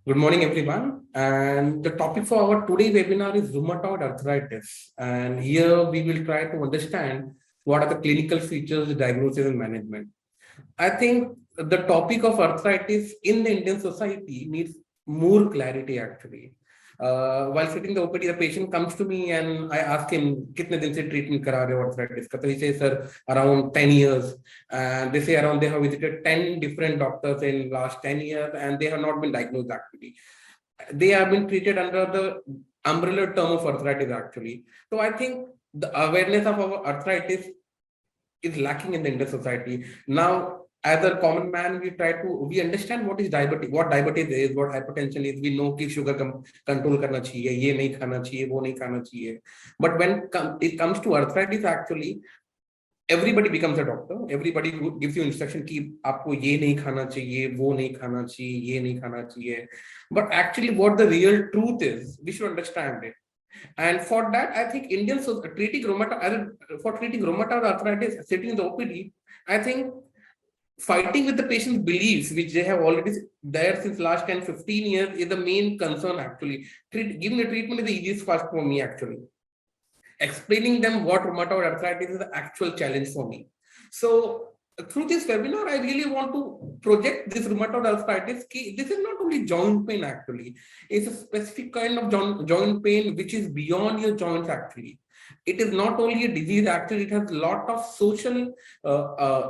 Good morning, everyone. And the topic for our today's webinar is rheumatoid arthritis. And here we will try to understand what are the clinical features, diagnosis, and management. I think the topic of arthritis in the Indian society needs more clarity actually. While sitting in the OPD, the patient comes to me and I ask him, "Kitne din se treatment kara rahe ho arthritis ka?" So he says, "Sir, around 10 years." And they say around they have visited 10 different doctors in last 10 years and they have not been diagnosed actually. They have been treated under the umbrella term of arthritis actually. So I think the awareness of our arthritis is lacking in the Indian society. Now, as a common man, we understand what is diabetes, what diabetes is, what hypertension is. We know कि sugar control करना चाहिए, ये नहीं खाना चाहिए, वो नहीं खाना चाहिए. But when it comes to arthritis, actually, everybody becomes a doctor. Everybody gives you instruction कि आपको ये नहीं खाना चाहिए, वो नहीं खाना चाहिए, ये नहीं खाना चाहिए. But actually, what the real truth is, we should understand it. And for that, I think Indians treating rheumatoid arthritis sitting in the OPD, I think fighting with the patient's beliefs, which they have already there since last 10, 15 years, is the main concern actually. Giving the treatment is the easiest part for me actually. Explaining them what rheumatoid arthritis is the actual challenge for me. So through this webinar, I really want to project this rheumatoid arthritis. This is not only joint pain actually. It's a specific kind of joint pain which is beyond your joints actually. It is not only a disease actually, it has a lot of social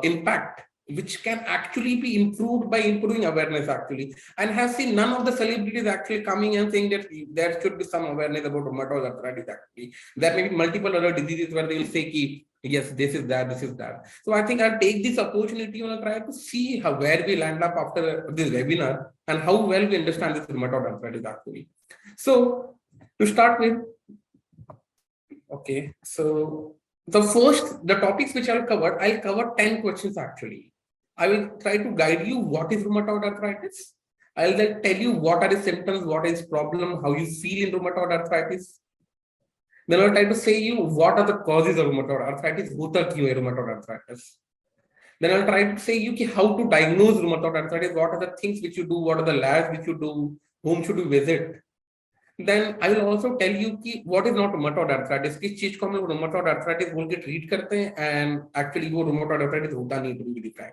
impact which can actually be improved by improving awareness actually. And have seen none of the celebrities actually coming and saying that there should be some awareness about rheumatoid arthritis actually. There may be multiple other diseases where they will say ki, yes, this is that, this is that. So I think I'll take this opportunity and I'll try to see where we land up after this webinar and how well we understand this rheumatoid arthritis actually. So to start with, okay, so the topics which I'll cover 10 questions actually. I will try to guide you what is rheumatoid arthritis. I'll then tell you what are the symptoms, what is problem, how you feel in rheumatoid arthritis. Then I'll try to say you what are the causes of rheumatoid arthritis, hota kyun hai rheumatoid arthritis. Then I'll try to say you how to diagnose rheumatoid arthritis, what are the things which you do, what are the labs which you do, whom should you visit. Then I will also tell you कि what is not rheumatoid arthritis, किस चीज को हम लोग rheumatoid arthritis बोल के treat करते हैं and actually वो rheumatoid arthritis होता नहीं to be defined.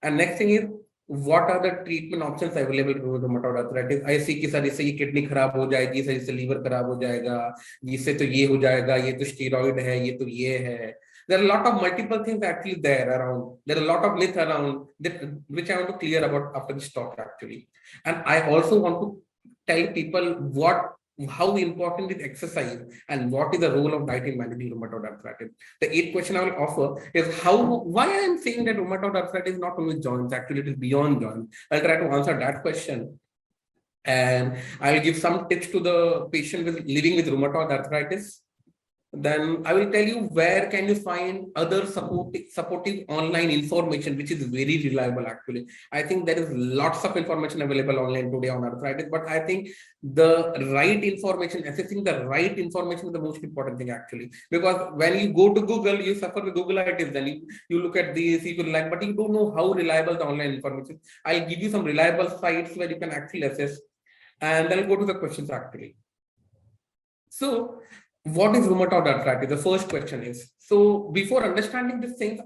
And next thing is what are the treatment options available for rheumatoid arthritis. ऐसे कि सर इससे ये किडनी खराब हो जाएगी, सर इससे लीवर खराब हो जाएगा, इससे तो ये हो जाएगा, ये तो स्टेरॉइड है, ये तो ये है. There are a lot of multiple things actually there around. There are a lot of myths around that, which I want to clear about after this talk actually. And I also want to tell people how important is exercise and what is the role of diet in managing rheumatoid arthritis. The eighth question I will offer is why I am saying that rheumatoid arthritis is not only joints, actually it is beyond joints. I'll try to answer that question. And I will give some tips to the patient living with rheumatoid arthritis. Then I will tell you where can you find other supportive online information, which is very reliable actually. I think there is lots of information available online today on arthritis, but I think the right information, assessing the right information is the most important thing actually. Because when you go to Google, you suffer with Googleitis, then you look at these, you will like, but you don't know how reliable the online information. I'll give you some reliable sites where you can actually assess, and then I'll go to the questions actually. So what is rheumatoid arthritis? The first question is, so before understanding these things,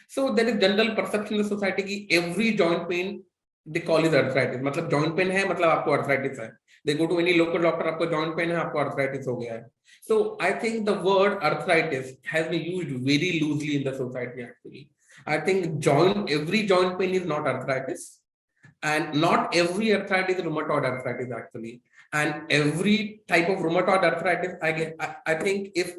so there is general perception in the society कि every joint pain they call is arthritis. मतलब joint pain है, मतलब आपको arthritis है. They go to any local doctor, आपको joint pain है, आपको arthritis हो गया है. So I think the word arthritis has been used very loosely in the society actually. I think every joint pain is not arthritis. And not every arthritis is rheumatoid arthritis actually. And every type of rheumatoid arthritis, I think if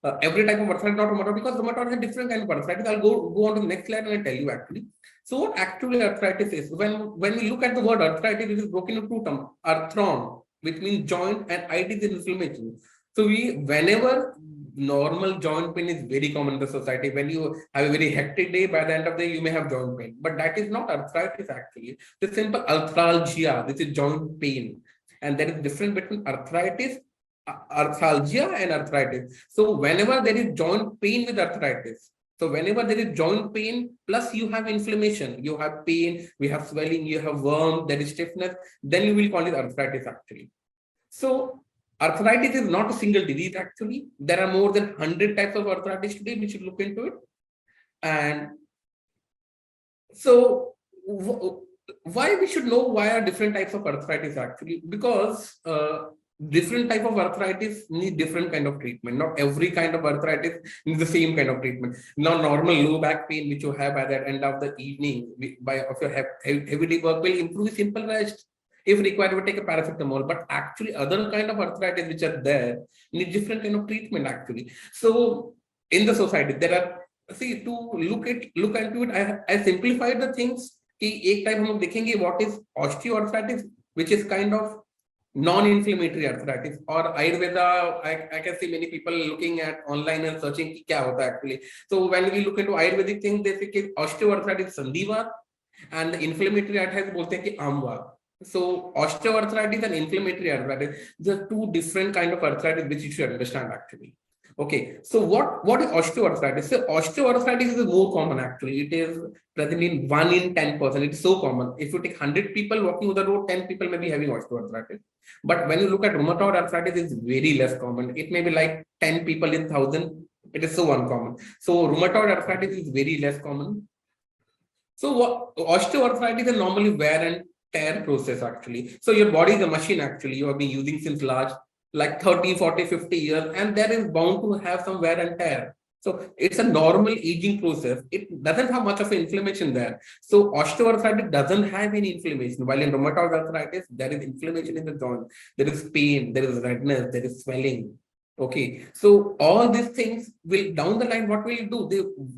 every type of arthritis not rheumatoid, because rheumatoid is a different kind of arthritis. I'll go on to the next slide and I'll tell you actually. So what actually arthritis is? When we look at the word arthritis, it is broken into two terms: arthron, which means joint, and itis is inflammation. So whenever normal joint pain is very common in the society. When you have a very hectic day, by the end of the day, you may have joint pain. But that is not arthritis actually. The simple arthralgia, this is joint pain. And there is difference between arthralgia and arthritis. So whenever there is joint pain with arthritis, So whenever there is joint pain, plus you have inflammation, you have pain, we have swelling, you have worm, there is stiffness, then you will call it arthritis actually. So arthritis is not a single disease actually. There are more than 100 types of arthritis today. We should look into it. And so why we should know why are different types of arthritis actually? Because different type of arthritis need different kind of treatment. Not every kind of arthritis needs the same kind of treatment. Now, normal low back pain which you have at the end of the evening by of your heavy day work will improve simple rest. If required, we take a paracetamol. But actually, other kind of arthritis which are there need different kind of treatment actually. So in the society, there are to look into it. I simplified the things. कि एक type हम लोग देखेंगे what is osteoarthritis, which is kind of non-inflammatory arthritis, or Ayurveda. I can see many people looking at online and searching कि क्या होता है actually. So when we look into Ayurvedic things, they say कि osteoarthritis संधिवात and the inflammatory arthritis बोलते हैं कि आमवात. So osteoarthritis and inflammatory arthritis, the two different kind of arthritis which you should understand actually. Okay, so what is osteoarthritis? So osteoarthritis is more common actually. It is present in 1 in 10%. It's so common. If you take 100 people walking on the road, 10 people may be having osteoarthritis. But when you look at rheumatoid arthritis, it's very less common. It may be like 10 people in 1,000. It is so uncommon. So rheumatoid arthritis is very less common. So what osteoarthritis is normally wear and tear process actually. So your body is a machine actually. You have been using since large like 30, 40, 50 years, and that is bound to have some wear and tear. So it's a normal aging process. It doesn't have much of an inflammation there. So osteoarthritis doesn't have any inflammation. While in rheumatoid arthritis, there is inflammation in the joint. There is pain, there is redness, there is swelling. Okay, so all these things will down the line, what will do?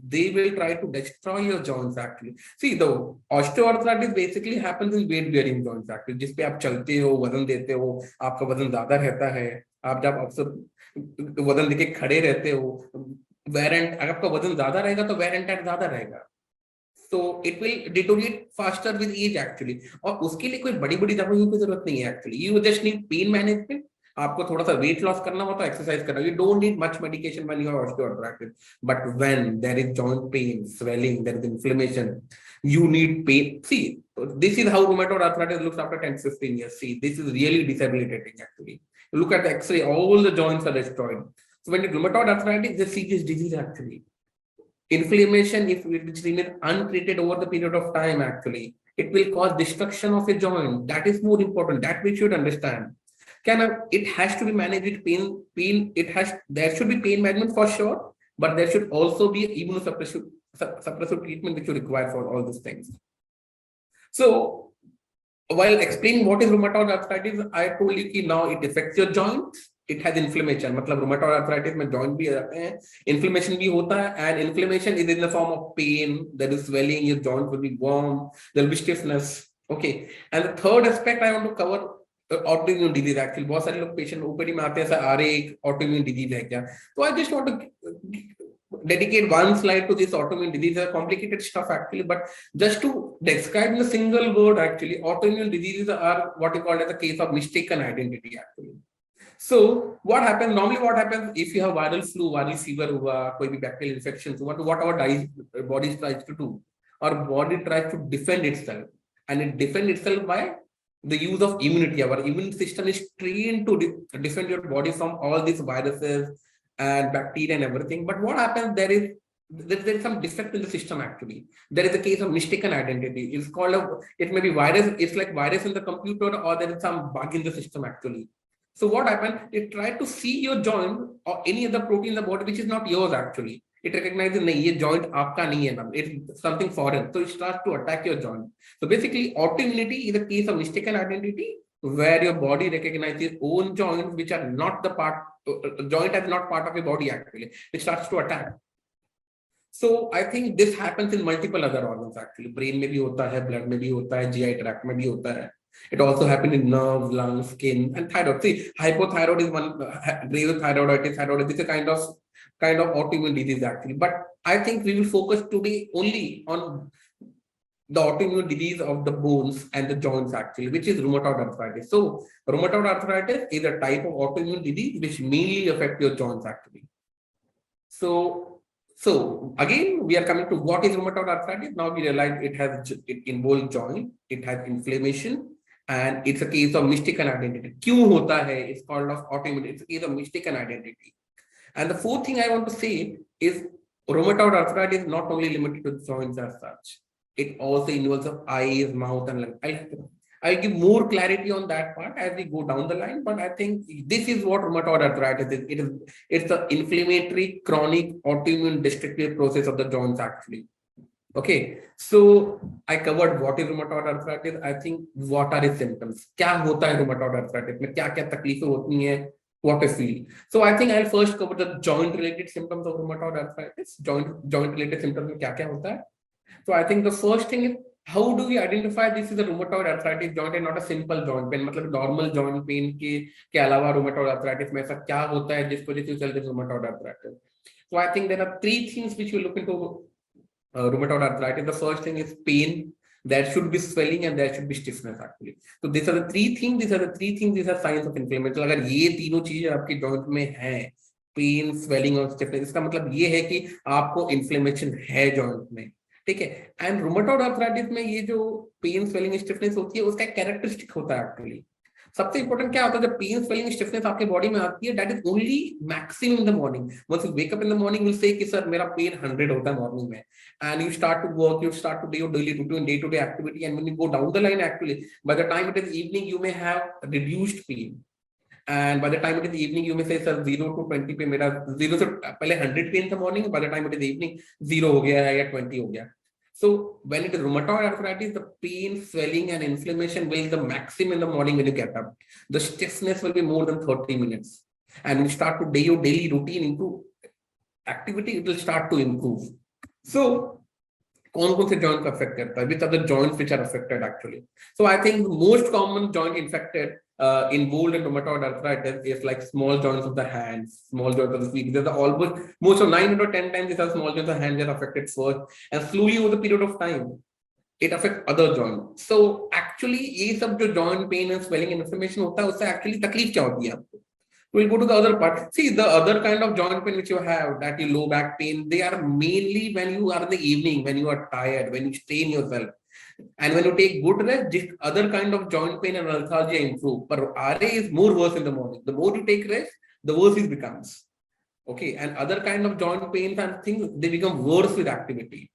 They will try to destroy your joints actually. See, the osteoarthritis basically happens in weight bearing joints actually. जिस पे आप चलते हो, वजन देते हो, आपका वजन ज्यादा रहता है, आप जब अक्सर वजन देके खड़े रहते हो, वेरेंट अगर आपका वजन ज्यादा रहेगा तो वेरेंट ज्यादा रहेगा. So it will deteriorate faster with age actually. और उसके लिए कोई बड़ी बड़ी दवाइयों की जरूरत नहीं है actually. You just need pain management. आपको थोड़ा सा वेट लॉस करना हो तो एक्सरसाइज करना. You don't need much medication when you are osteoarthritis. But when there is joint pain, swelling, there is inflammation, you need pain. See, this is how rheumatoid arthritis looks after 10, 15 years. See, this is really debilitating actually. Look at the X-ray, all the joints are destroyed. So when you rheumatoid arthritis, it's a serious disease actually. Inflammation, if it remains untreated over the period of time, actually, it will cause destruction of a joint. That is more important. That we should understand. It has to be managed with pain. There should be pain management for sure, but there should also be immunosuppressive treatment which you require for all these things. So while explaining what is rheumatoid arthritis, I told you that now it affects your joints. It has inflammation. मतलब rheumatoid arthritis में joint भी रहते हैं, inflammation भी होता है, and inflammation is in the form of pain. There is swelling. Your joint will be warm. There will be stiffness. Okay. And the third aspect I want to cover, autoimmune disease actually. बहुत सारे लोग patient OPD में आते हैं sir, आ रहे एक autoimmune disease है क्या? So I just want to dedicate one slide to this autoimmune disease. Are complicated stuff actually, but just to describe in a single word actually, autoimmune diseases are what is called as a case of mistaken identity actually. So what happens normally? What happens if you have viral flu, viral fever, कोई भी bacterial infections, what our body tries to do? Our body tries to defend itself, and it defends itself by the use of immunity. Our immune system is trained to defend your body from all these viruses and bacteria and everything. But what happens? There is some defect in the system actually. There is a case of mistaken identity. It's called it may be virus. It's like virus in the computer, or there is some bug in the system actually. So what happened? It tried to see your joint or any other protein in the body which is not yours actually. It recognizes nahi, ye joint aapka nahi hai, it's something foreign. So it starts to attack your joint. So basically, autoimmunity is a case of mistaken identity where your body recognizes own joints which are not the part, joint as not part of your body actually. It starts to attack. So I think this happens in multiple other organs actually. Brain में भी होता है, blood में भी होता है, GI tract में भी होता है. It also happens in nerves, lungs, skin, and thyroid. See, hypothyroid is one, thyroiditis. Thyroid is a kind of autoimmune disease actually. But I think we will focus today only on the autoimmune disease of the bones and the joints actually, which is rheumatoid arthritis. So rheumatoid arthritis is a type of autoimmune disease which mainly affects your joints actually. So So again, we are coming to what is rheumatoid arthritis. Now we realize it involves joint, it has inflammation, and it's a case of mistaken identity. क्यों होता है? It's called of autoimmune. It's a case of mistaken identity. And the fourth thing I want to say is rheumatoid arthritis is not only limited to the joints as such. It also involves of eyes, mouth, and lung. I'll give more clarity on that part as we go down the line. But I think this is what rheumatoid arthritis is. It's the inflammatory, chronic, autoimmune destructive process of the joints actually. Okay, so I covered what is rheumatoid arthritis. I think what are its symptoms? क्या होता है rheumatoid arthritis में? क्या तकलीफें होती हैं? What I feel. So I think I'll first cover the joint related symptoms of rheumatoid arthritis. Joint related symptoms में क्या होता है? So I think the first thing is how do we identify this is a rheumatoid arthritis joint and not a simple joint pain? मतलब normal joint pain के अलावा rheumatoid arthritis में ऐसा क्या होता है जिसको वजह से चलते हैं rheumatoid arthritis? So I think there are three things which we look into rheumatoid arthritis. The first thing is pain. There should be swelling and there should be stiffness actually. So these are the three things. These are signs of inflammation. अगर ये तीनों चीजें आपकी joint में हैं, pain, swelling और stiffness, इसका मतलब ये है कि आपको inflammation है joint में. ठीक है. एंड रूमेटॉइड आर्थराइटिस में ये जो पेन स्वेलिंग स्टिफनेस होती है उसका एक कैरेक्टरिस्टिक होता है एक्चुअली. सबसे इंपॉर्टेंट क्या होता है जब पेन स्वेलिंग स्टिफनेस आपके बॉडी में आती है, that is only maximum in the morning. Once you wake up in the morning you will say कि सर मेरा पेन 100 होता है मॉर्निंग में, and you start to work, you start to do your daily routine, day to day activity, and when you go down the line actually by the time it is evening you may have reduced pain, and by the time it is evening you may say sir 0 to 20 पे मेरा 0 से पहले 100 pen था morning, by the time it is evening 0 हो गया है या 20 हो गया. So when it is rheumatoid arthritis, the pain, swelling and inflammation will be the maximum in the morning when you get up. The stiffness will be more than 30 minutes. And when you start to do your daily routine into activity, it will start to improve. So कौन-कौन से joint affect करता है? Which are the joints which are affected actually? So I think the most common joint infected involved in rheumatoid arthritis is like small joints of the hands, small joints of the feet. There's almost most of 9 or 10 times these are small joints of the hands that are affected first, and slowly over the period of time it affects other joints. So actually ये सब जो joint pain and swelling and inflammation होता है उससे actually तकलीफ क्या होती है आपको? We'll go to the other part. See, the other kind of joint pain which you have, that is low back pain, they are mainly when you are in the evening, when you are tired, when you strain yourself. And when you take good rest, this other kind of joint pain and arthralgia improve. But RA is more worse in the morning. The more you take rest, the worse it becomes. Okay, and other kind of joint pains and things, they become worse with activity.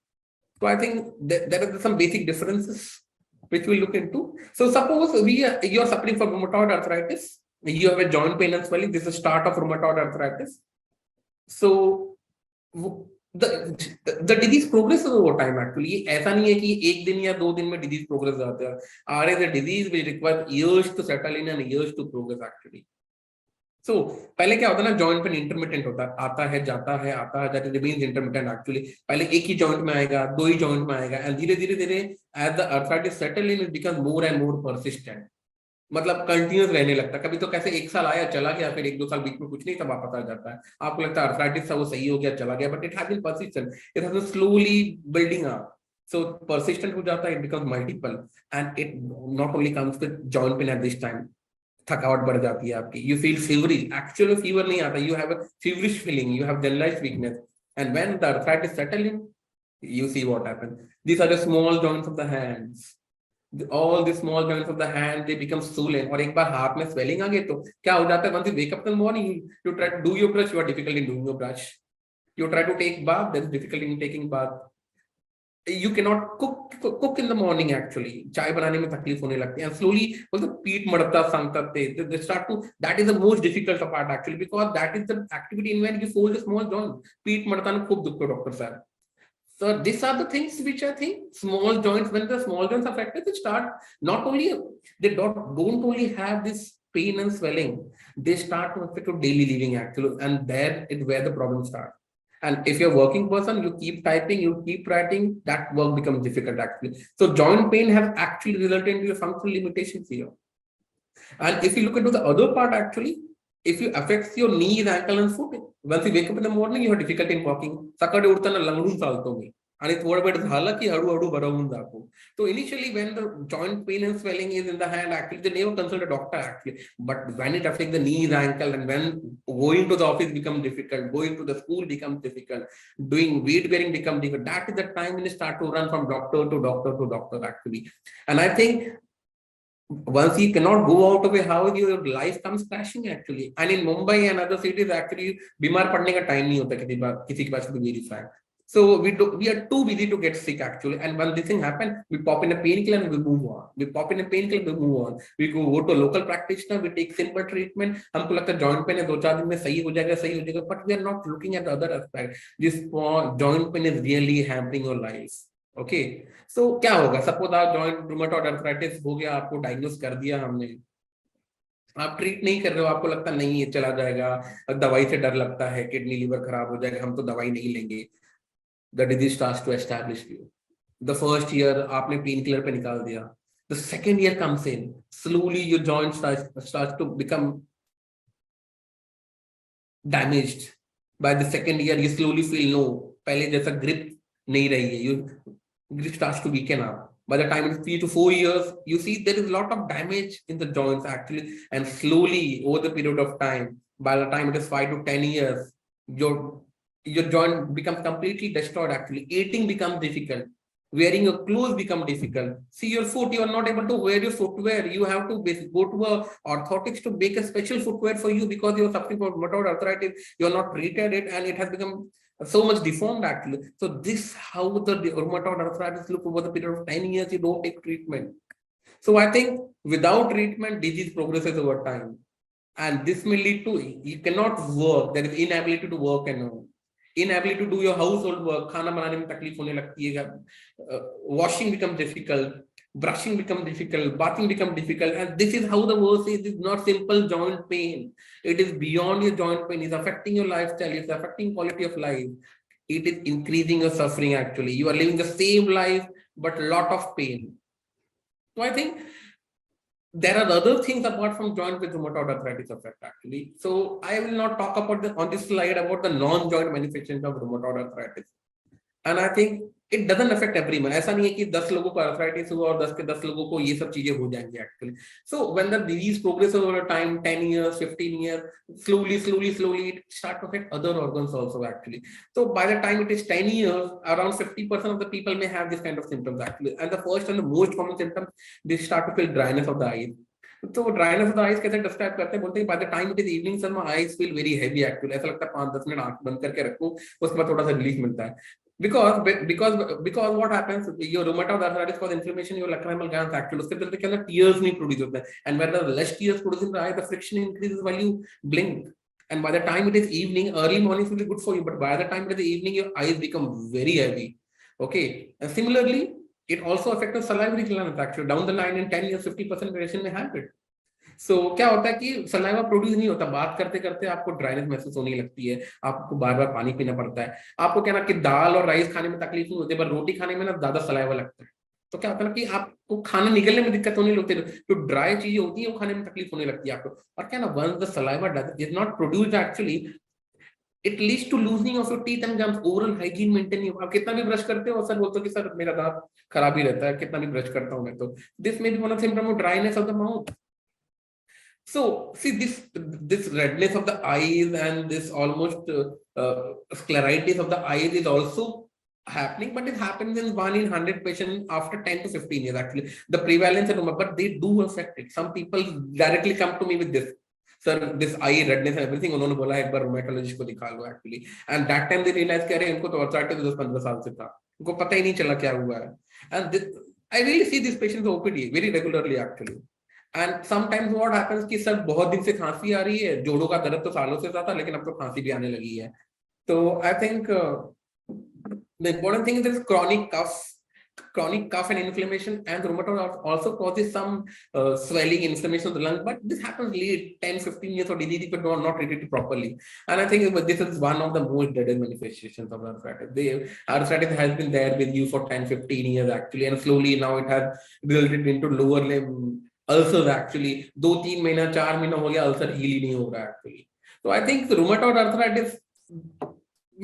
So I think there are some basic differences which we'll look into. So suppose you're suffering from rheumatoid arthritis. You have a joint pain and swelling. This is the start of rheumatoid arthritis. So the disease progresses over time actually. ऐसा नहीं है कि एक दिन या 2 दिन में disease progress जाता है. RA is a disease which requires years to settle in and years to progress actually. So पहले क्या होता है ना, joint pain intermittent होता है, आता है जाता है that remains intermittent actually. पहले एक ही joint में आएगा, 2 ही joint में आएगा, and धीरे as the arthritis settle in it becomes more and more persistent. मतलब कंटिन्यूस रहने लगता है. कभी तो कैसे 1 साल आया चला गया, फिर 1-2 साल बीच में कुछ नहीं था, वापस आ जाता है. आपको लगता है आर्थराइटिस था वो सही हो गया चला गया, but it has been persistent, it has been slowly building up. So persistent हो जाता है, it becomes multiple, and it not only comes with joint pain at this time. थकावट बढ़ जाती है आपकी, you feel feverish. Actually fever नहीं आता, you have a feverish feeling, you have generalised weakness, and when the arthritis settle in, you see what happens. These are the small joints of the hands. All the small joints of the hand, they become swollen. और एक बार हाथ में swelling आ गए तो क्या हो जाता है? Once you wake up in the morning, you try to do your brush, you are difficult in doing your brush. You try to take bath, there is difficulty in taking bath. You cannot cook in the morning actually. चाय बनाने में तकलीफ होने लगती है, and slowly also पीठ मड़ता संकते. They start to, that is the most difficult part actually, because that is the activity in when you fold a small joint. पीठ मड़ता ना खूब दुखता डॉक्टर साहब. So these are the things which I think small joints, when the small joints are affected, they start not only, they don't only have this pain and swelling, they start to affect your daily living actually, and there is where the problem starts. And if you're a working person, you keep typing, you keep writing, that work becomes difficult actually. So joint pain has actually resulted into your functional limitations here. And if you look into the other part actually, if you affects your knees, ankle and foot, once you wake up in the morning, you have difficulty in walking. Sakade urta na langadun salto me. आणि थोडं वेळ झालं की हळूहळू बरं होऊन जातो. So initially when the joint pain and swelling is in the hand, actually they never consult a doctor actually. But when it affects the knees, ankle, and when going to the office becomes difficult, going to the school becomes difficult, doing weight bearing becomes difficult, that is the time when you start to run from doctor to doctor to doctor actually. And I think once you cannot go out of a house, your life comes crashing actually. And in Mumbai and other cities, actually, बीमार पड़ने का time नहीं होता किसी के पास to verify. So we are too busy to get sick actually. And when this thing happens, we pop in a painkiller and we move on. We pop in a painkiller, we move on. We go to a local practitioner, we take simple treatment. हमको लगता है joint pain है 2-4 दिन में सही हो जाएगा. But we are not looking at the other aspect. This joint pain is really hampering your life. Okay so क्या होगा, सपोज आप जॉइंट रूमेटॉइड आर्थराइटिस हो गया, आपको डायग्नोस कर दिया हमने, आप ट्रीट नहीं कर रहे हो, आपको लगता नहीं ये चला जाएगा, दवाई से डर लगता है, किडनी लीवर खराब हो जाएगा, हम तो दवाई नहीं लेंगे, the disease starts to establish you. The first year आपने पेन किलर पे निकाल दिया, the second year comes in, slowly your joint starts to become damaged. By the second year you slowly feel no, पहले जैसा grip नहीं रही है, you grip starts to weaken up. By the time it's 3 to 4 years, you see there is a lot of damage in the joints actually, and slowly over the period of time, by the time it is 5 to 10 years, your joint becomes completely destroyed actually. Eating becomes difficult, wearing your clothes become difficult. See your foot, you are not able to wear your footwear, you have to go to a orthotics to make a special footwear for you because you are suffering from rheumatoid arthritis, you are not treated it, and it has become so much deformed actually. So this how the rheumatoid arthritis look over the period of 10 years, you don't take treatment. So I think without treatment, disease progresses over time. And this may lead to, you cannot work, there is inability to work and all. Inability to do your household work, खाना बनाने में तकलीफ होने लगती है, washing becomes difficult, brushing becomes difficult, bathing becomes difficult, and this is how the world says it's not simple joint pain. It is beyond your joint pain. It's affecting your lifestyle. It's affecting quality of life. It is increasing your suffering actually. You are living the same life, but a lot of pain. So I think there are other things apart from joint with rheumatoid arthritis effect actually. So I will not talk about on this slide about the non-joint manifestations of rheumatoid arthritis. And I think it doesn't affect everyone. ऐसा नहीं है कि 10 लोगों को arthritis हुआ और 10 के 10 लोगों को ये सब चीजें हो जाएंगी actually. So when the disease progresses over time, 10 years, 15 years, slowly it starts to affect other organs also actually. So by the time it is 10 years, around 50% of the people may have this kind of symptoms actually. And the first and the most common symptom, they start to feel dryness of the eyes. तो dryness of the eyes कैसे describe करते हैं, बोलते हैं bye the time it is evening sir my eyes feel very heavy actually, ऐसा लगता है 5-10 minute आंख बंद करके रखूं, उसके बाद थोड़ा सा रिलीफ मिलता है. Because what happens, your rheumatoid arthritis cause inflammation in your lacrimal glands actually, उसके चलते क्या होता है, tears नहीं प्रोड्यूस होता है, and when the less tears produced in the eye, the friction increases while you blink, and by the time it is evening, early morning will be good for you, but by the time it is evening, your eyes become very heavy. Okay, and similarly it also affects the salivary glands actually. Down the line in 10 years 50% patient may have it. So क्या होता है कि saliva produce नहीं होता, बात करते करते आपको ड्राइनेस महसूस होने लगती है, आपको बार बार पानी पीना पड़ता है, आपको क्या ना कि दाल और राइस खाने में तकलीफ नहीं होती, पर रोटी खाने में ना ज्यादा सलाइवा लगता है. तो क्या होता है ना कि आपको खाना निकलने में दिक्कत होने लगती है, जो ड्राई चीजें होती है वो खाने में तकलीफ होने लगती है आपको. और क्या ना, once the saliva is not produced actually, it leads to loosening of your teeth and gums. Oral hygiene maintain नहीं हो, आप कितना भी ब्रश करते हो, सर बोलते हो कि सर मेरा दांत खराब ही रहता है, कितना भी ब्रश करता हूं मैं. तो this may be one of symptom of dryness of the mouth. So see this redness of the eyes and this almost scleritis of the eyes is also happening, but it happens in 1 in 100 patients after 10 to 15 years actually. The prevalence is, but they do affect it. Some people directly come to me with this, sir, this eye redness and everything. उन्होंने बोला एक बार rheumatologist को दिखा लो actually, and that time they realize कि अरे इनको तो arthritis 10-15 साल से था, उनको पता ही नहीं चला क्या हुआ है. And this, I really see these patients OPD very regularly actually. And sometimes what happens कि सर बहुत दिन से खांसी आ रही है, जोड़ों का दर्द तो सालों से था, लेकिन अब तो खांसी भी आने लगी है. तो I think the important thing is this chronic cough and inflammation, and rheumatoid also causes some swelling, inflammation of the lung, but this happens late, 10-15 years of disease if you are not treated properly. And I think this is one of the most deadly manifestations of arthritis. The arthritis has been there with you for 10-15 years actually, and slowly now it has resulted into lower limb ulcer actually. 2-3 महीना 4 महीना हो गया, ulcer heal ही नहीं हो रहा actually. तो I think rheumatoid arthritis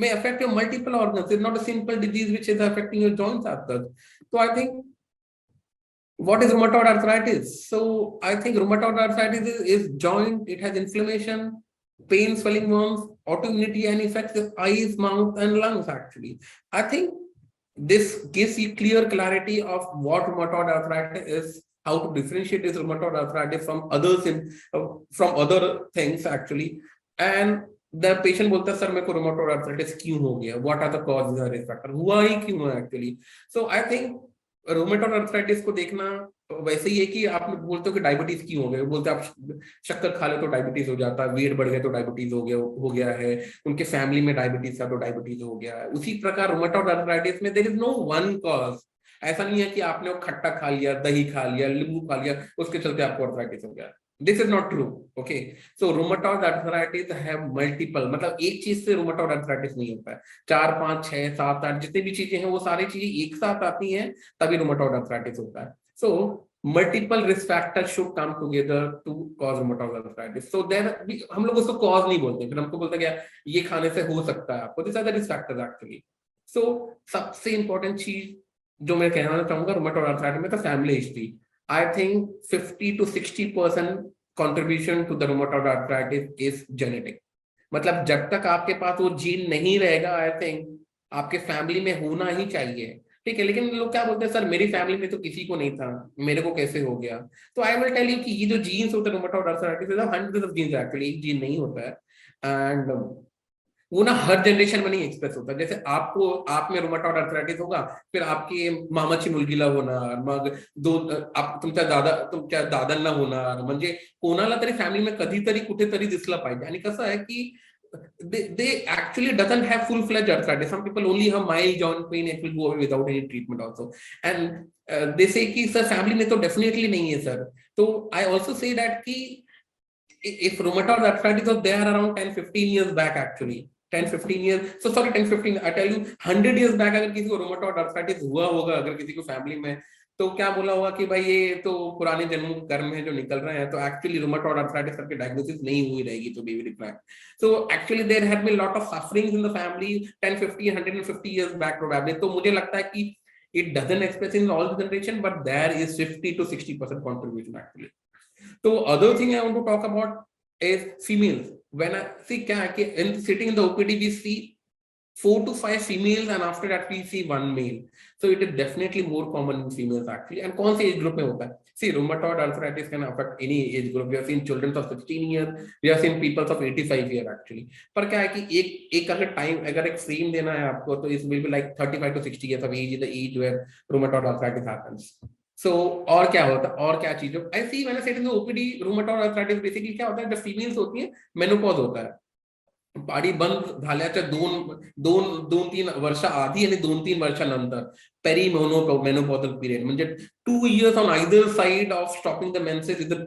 may affect your multiple organs. It's not a simple disease which is affecting your joints as such. So I think, what is rheumatoid arthritis? So I think rheumatoid arthritis is joint, it has inflammation, pain, swelling, wounds, autoimmunity, and affects the eyes, mouth, and lungs actually. I think this gives you clear clarity of what rheumatoid arthritis is, how to differentiate this rheumatoid arthritis from others from other things actually. And the patient बोलता है sir मेरे को rheumatoid arthritis क्यों हो गया? What are the causes or risk factor? हुआ ही क्यों है actually? So I think rheumatoid arthritis को देखना वैसे ही है कि आप बोलते हो कि डायबिटीज क्यों हो गए, बोलते हैं आप शक्कर खा ले तो डायबिटीज हो जाता है, वेट बढ़ गया तो डायबिटीज हो गया है, उनके फैमिली में डायबिटीज था तो डायबिटीज हो गया है। उसी प्रकार रोमेटोड आर्थराइटिस में there is no one cause. ऐसा नहीं है कि आपने वो खट्टा खा लिया, दही खा लिया, नींबू खा लिया, उसके चलते आपको आर्थराइटिस हो गया। This is not true. Okay, so rheumatoid arthritis have multiple, मतलब एक चीज से रूमेटॉइड आर्थराइटिस नहीं होता है, 4 5 6 7 8 जितनी भी चीजें हैं वो सारी चीजें एक साथ आती हैं तभी रूमेटॉइड आर्थराइटिस होता है। So multiple risk factors should come together to cause rheumatoid arthritis. So then हम लोग उसको कॉज नहीं बोलते, फिर हमको बोलते हैं ये खाने से हो सकता है आपको, this are the risk factors actually. So सबसे इंपॉर्टेंट चीज जो मैं कहना चाहूंगा रूमेटॉइड आर्थराइटिस में, तो family history. I think 50 to 60% contribution to the rheumatoid arthritis is genetic. मतलब जब तक आपके पास वो जीन नहीं रहेगा, आई थिंक आपके फैमिली में होना ही चाहिए, ठीक है। लेकिन लोग क्या बोलते हैं, सर मेरी फैमिली में तो किसी को नहीं था, मेरे को कैसे हो गया? तो आई विल टेल यू कि ये जो जीन्स होते हैं rheumatoid arthritis, hundreds of genes actually, एक जीन नहीं होता है। एंड वो ना हर जनरेशन में नहीं एक्सप्रेस होता। जैसे आपको, आप में रूमेटॉइड आर्थराइटिस होगा, फिर आपके मामाची मुलगीला होणार, मग तुमच्या दादांना होणार, म्हणजे कोणाला तरी फॅमिली में कधीतरी कुठेतरी दिसलं पाहिजे। आणि कसं आहे की they actually doesn't have full-fledged arthritis. Some people only have mild joint pain, it will go away without any treatment also. And they say कि sir family में तो definitely नहीं है sir। तो I also say that कि if rheumatoid arthritis was there around 10-15 years back actually, 10-15 years, so sorry 10-15, I tell you 100 years back अगर किसी को rheumatoid arthritis हुआ होगा, अगर किसी को फैमिली में, तो क्या बोला होगा कि भाई ये तो पुराने जन्मों के कर्म है जो निकल रहे हैं, तो एक्चुअली रूमेटॉइड आर्थराइटिस करके डायग्नोसिस नहीं हुई रहेगी तो baby reply. So actually there had been lot of sufferings in the family 10 50 150 years back probably. तो मुझे लगता है कि it doesn't express in all the generation, but there is 50 to 60% contribution actually. तो other thing I want to talk about is females. When I see क्या है कि in sitting in the OPD we see 4 to 5 females and after that we see 1 male. So it is definitely more common in females actually. And कौन से age group में होता है? See, rheumatoid arthritis can affect any age group. We have seen children of 16 years, we have seen people of 85 years actually. पर क्या है कि एक अगर टाइम, अगर एक फ्रेम देना है आपको, तो it will be like 35 to 60 years of age is the age where rheumatoid arthritis happens. So और क्या होता है, और क्या चीज? I see when I say in the OPD, rheumatoid arthritis basically क्या होता है, जब फीमेल्स होती है मेनोपॉज होता है, पाडी बंद झाल्याच्या 2-3 वर्ष आधी आणि 2-3 वर्षानंतर पेरीमेनोपॉजल पिरियड, म्हणजे 2 years on either side of stopping the menses is the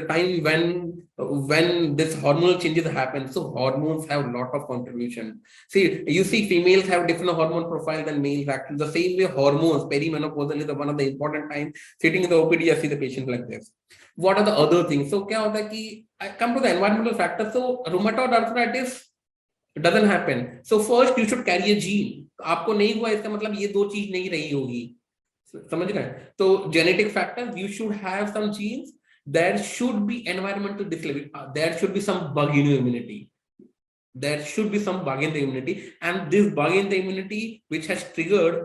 time when this hormonal changes happen. So hormones have a lot of contribution. See, you see females have different hormone profile than males actually. The same way hormones, perimenopausal is one of the important times. Sitting in the OPD, I see the patient like this. What are the other things? So क्या होता है कि I come to the environmental factors. So rheumatoid arthritis doesn't happen. So first you should carry a gene. आपको नहीं हुआ इसका मतलब ये दो चीज नहीं रही होगी, समझ रहे हैं? तो genetic factors, you should have some genes. There should be environmental disability. There should be some bug in your immunity. There should be some bug in the immunity, and this bug in the immunity which has triggered,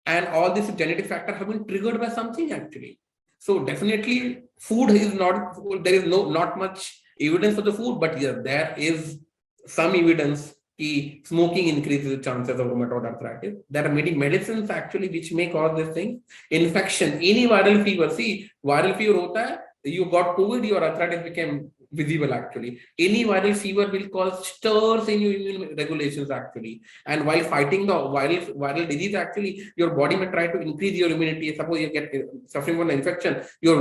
and all these genetic factors have been triggered by something actually. So definitely food is not, there is not much evidence for the food, but yeah, there is some evidence that smoking increases the chances of rheumatoid arthritis. There are many medicines actually which may cause this thing. Infection, any viral fever. See, viral fever hota hai, you got COVID, your arthritis became visible actually. Any viral fever will cause stirs in your immune regulations actually. And while fighting the viral disease actually, your body may try to increase your immunity. Suppose you get suffering from an infection, your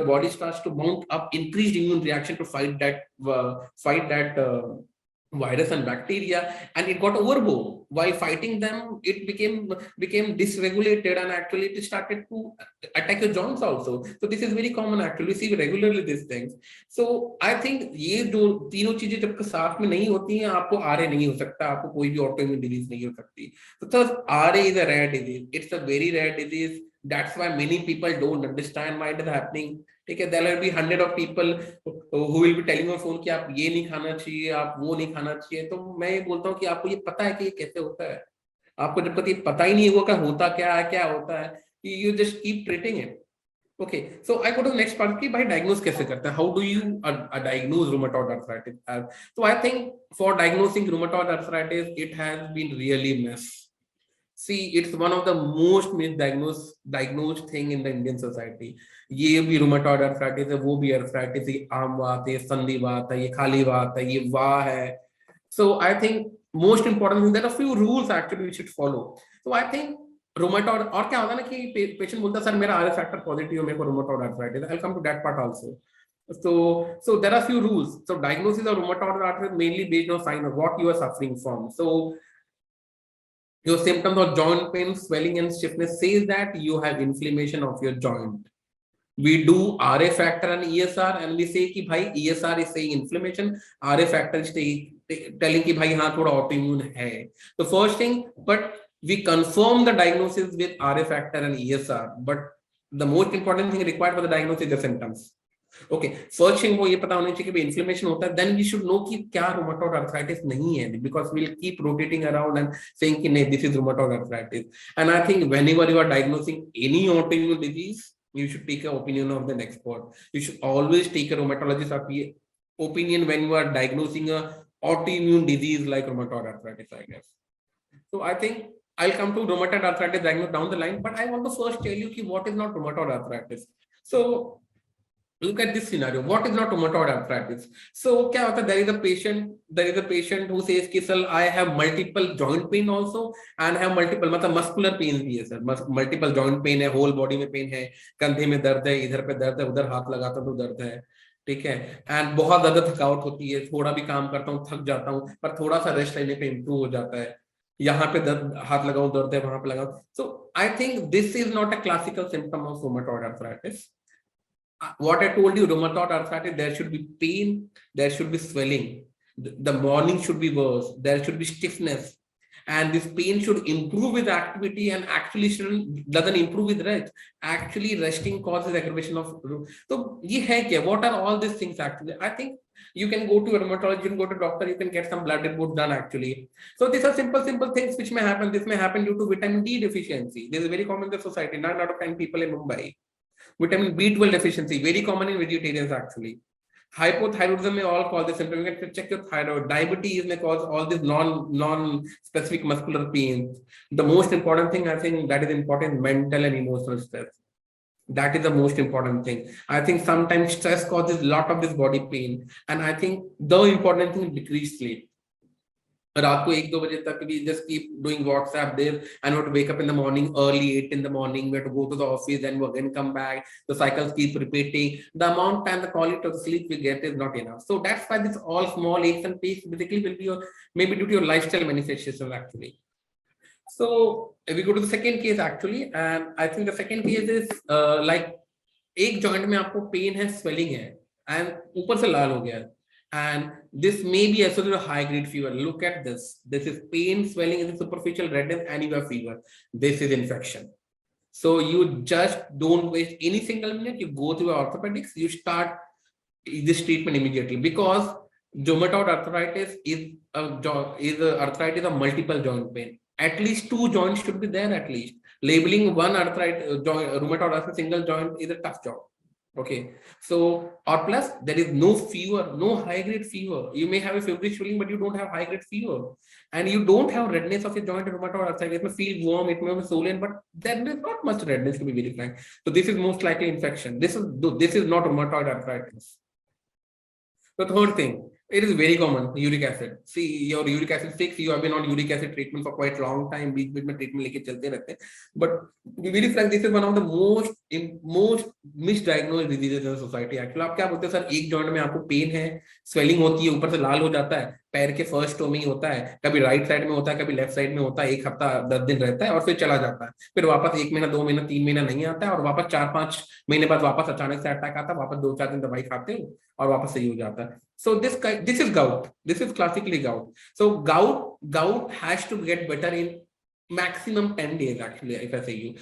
body starts to mount up increased immune reaction to fight that virus and bacteria, and it got overbore. While fighting them, it became dysregulated, and actually it started to attack your joints also. So this is very common actually. We see regularly these things. So I think ये जो तीनों चीजें जब साथ में नहीं होती हैं, आपको आरए नहीं हो सकता, आपको कोई भी ऑटोइम्यून डिजीज नहीं हो सकती. So thus RA is a rare disease. It's a very rare disease. That's why many people don't understand why it is happening. ठीक है, there will be 100 of people who will be telling on phone कि आप ये नहीं खाना चाहिए, आप वो नहीं खाना चाहिए. तो मैं ये बोलता हूँ कि आपको ये पता है कि ये कैसे होता है. आपको जब तक ये पता ही नहीं होगा होता क्या होता है, you just keep treating it. Okay, so I go to the next part कि भाई diagnose कैसे करते हैं? How do you diagnose rheumatoid arthritis? So I think for diagnosing rheumatoid arthritis, it has been really mess. See, it's one of the most misdiagnosed thing in the Indian society. ये भी rheumatoid arthritis है, वो भी arthritis है, आम बात है, संधि बात है, ये खाली बात है, ये वाह है. So I think most important thing, there are a few rules actually we should follow. So I think rheumatoid, और क्या होता है ना कि patient बोलता है सर मेरा RS factor positive है, मेरे को rheumatoid arthritis. I'll come to that part also. So there are few rules. So diagnosis of rheumatoid arthritis mainly based on sign of what you are suffering from. So your symptoms of joint pain, swelling, and stiffness says that you have inflammation of your joint. We do RA factor and ESR, and we say कि भाई ESR is saying inflammation, RA factor is telling कि भाई हाँ थोड़ा autoimmune है. The first thing, but we confirm the diagnosis with RA factor and ESR. But the most important thing required for the diagnosis is the symptoms. Okay, first thing वो ये पता होनी चाहिए कि इन्फ्लेमेशन होता है, देन वी शुड नो कि क्या रूमेटॉइड आर्थराइटिस नहीं है, because we will keep rotating around and saying कि नहीं this is rheumatoid arthritis. And I think whenever you are diagnosing any autoimmune disease, you should take an opinion of an expert. You should always take a rheumatologist opinion when you are diagnosing a autoimmune disease like rheumatoid arthritis, I guess. So I think I'll come to rheumatoid arthritis diagnosis down the line, but I want to first tell you what is not rheumatoid arthritis. So look at this scenario. What is not rheumatoid arthritis? So क्या होता है, there is a patient who says कि sir I have multiple joint pain also and have multiple मतलब muscular pain भी है sir, multiple joint pain है, whole body में pain है, कंधे में दर्द है, इधर पे दर्द है, उधर हाथ लगाता हूँ तो दर्द है, ठीक है, एंड बहुत ज्यादा थकावट होती है, थोड़ा भी काम करता हूँ थक जाता हूँ, पर थोड़ा सा रेस्ट लेने पे इम्प्रूव हो जाता है, यहाँ पे दर्द हाथ लगाऊं दर्द है, वहां पे लगाऊं. So I think this is not a classical symptom of rheumatoid arthritis. What I told you, rheumatoid arthritis, there should be pain, there should be swelling, the morning should be worse, there should be stiffness, and this pain should improve with activity and actually doesn't improve with rest. Actually resting causes aggravation of. So ye hai kya, what are all these things actually? I think you can go to a rheumatologist, you can go to doctor, you can get some blood reports done actually. So these are simple things which may happen. This may happen due to vitamin D deficiency. This is very common in the society. 9 out of 10 people in Mumbai. Vitamin B12 deficiency, very common in vegetarians actually. Hypothyroidism may all cause this symptom. You can check your thyroid. Diabetes may cause all these non-specific muscular pains. The most important thing I think that is important, mental and emotional stress. That is the most important thing. I think sometimes stress causes a lot of this body pain, and I think the important thing is decreased sleep. रात को 1-2 बजे तक we just keep doing WhatsApp there and we have to wake up in the morning early 8 in the morning, we have to go to the office and we again come back, the cycles keep repeating, the amount time the quality of the sleep we get is not enough. So that's why this all small aches and pains basically will be your, maybe due to your lifestyle manifestations actually. So if we go to the second case actually, and I think the second case is like एक joint में आपको pain है, swelling है and ऊपर से लाल हो गया है, and this may be associated with high grade fever. Look at this. This is pain, swelling in the superficial redness, and you have fever. This is infection. So you just don't waste any single minute. You go to orthopedics. You start this treatment immediately, because rheumatoid arthritis is arthritis of multiple joint pain. At least 2 joints should be there at least. Labeling one rheumatoid arthritis single joint is a tough job. Okay, so or plus there is no fever, no high grade fever. You may have a feverish feeling, but you don't have high grade fever, and you don't have redness of your joint. Rheumatoid arthritis, it may feel warm, it may be swollen, but there is not much redness, to be very frank. So this is most likely infection. This is not rheumatoid arthritis. The third thing, it is very common, uric acid. See, your uric acid sticks, you have been on uric acid treatment for quite long time, बीच में treatment लेके चलते रहते हैं. But to be very frank, this is one of the most misdiagnosed diseases in the society. Actually, आप क्या बोलते हैं sir, एक joint में आपको pain है, swelling होती है, ऊपर से लाल हो जाता है, पैर के फर्स्ट टो में ही होता है, कभी राइट साइड में होता है, कभी लेफ्ट साइड में होता है, 1 हफ्ता 10 दिन रहता है और फिर चला जाता है, फिर वापस 1 महीना 2 महीना 3 महीना नहीं आता है, और वापस 4-5 महीने बाद वापस अचानक से अटैक आता है, वापस 2-4 दिन दवाई खाते हो और वापस सही हो जाता है. So this is gout. This is classically gout. So gout has to get better in maximum 10 days actually. If I say you,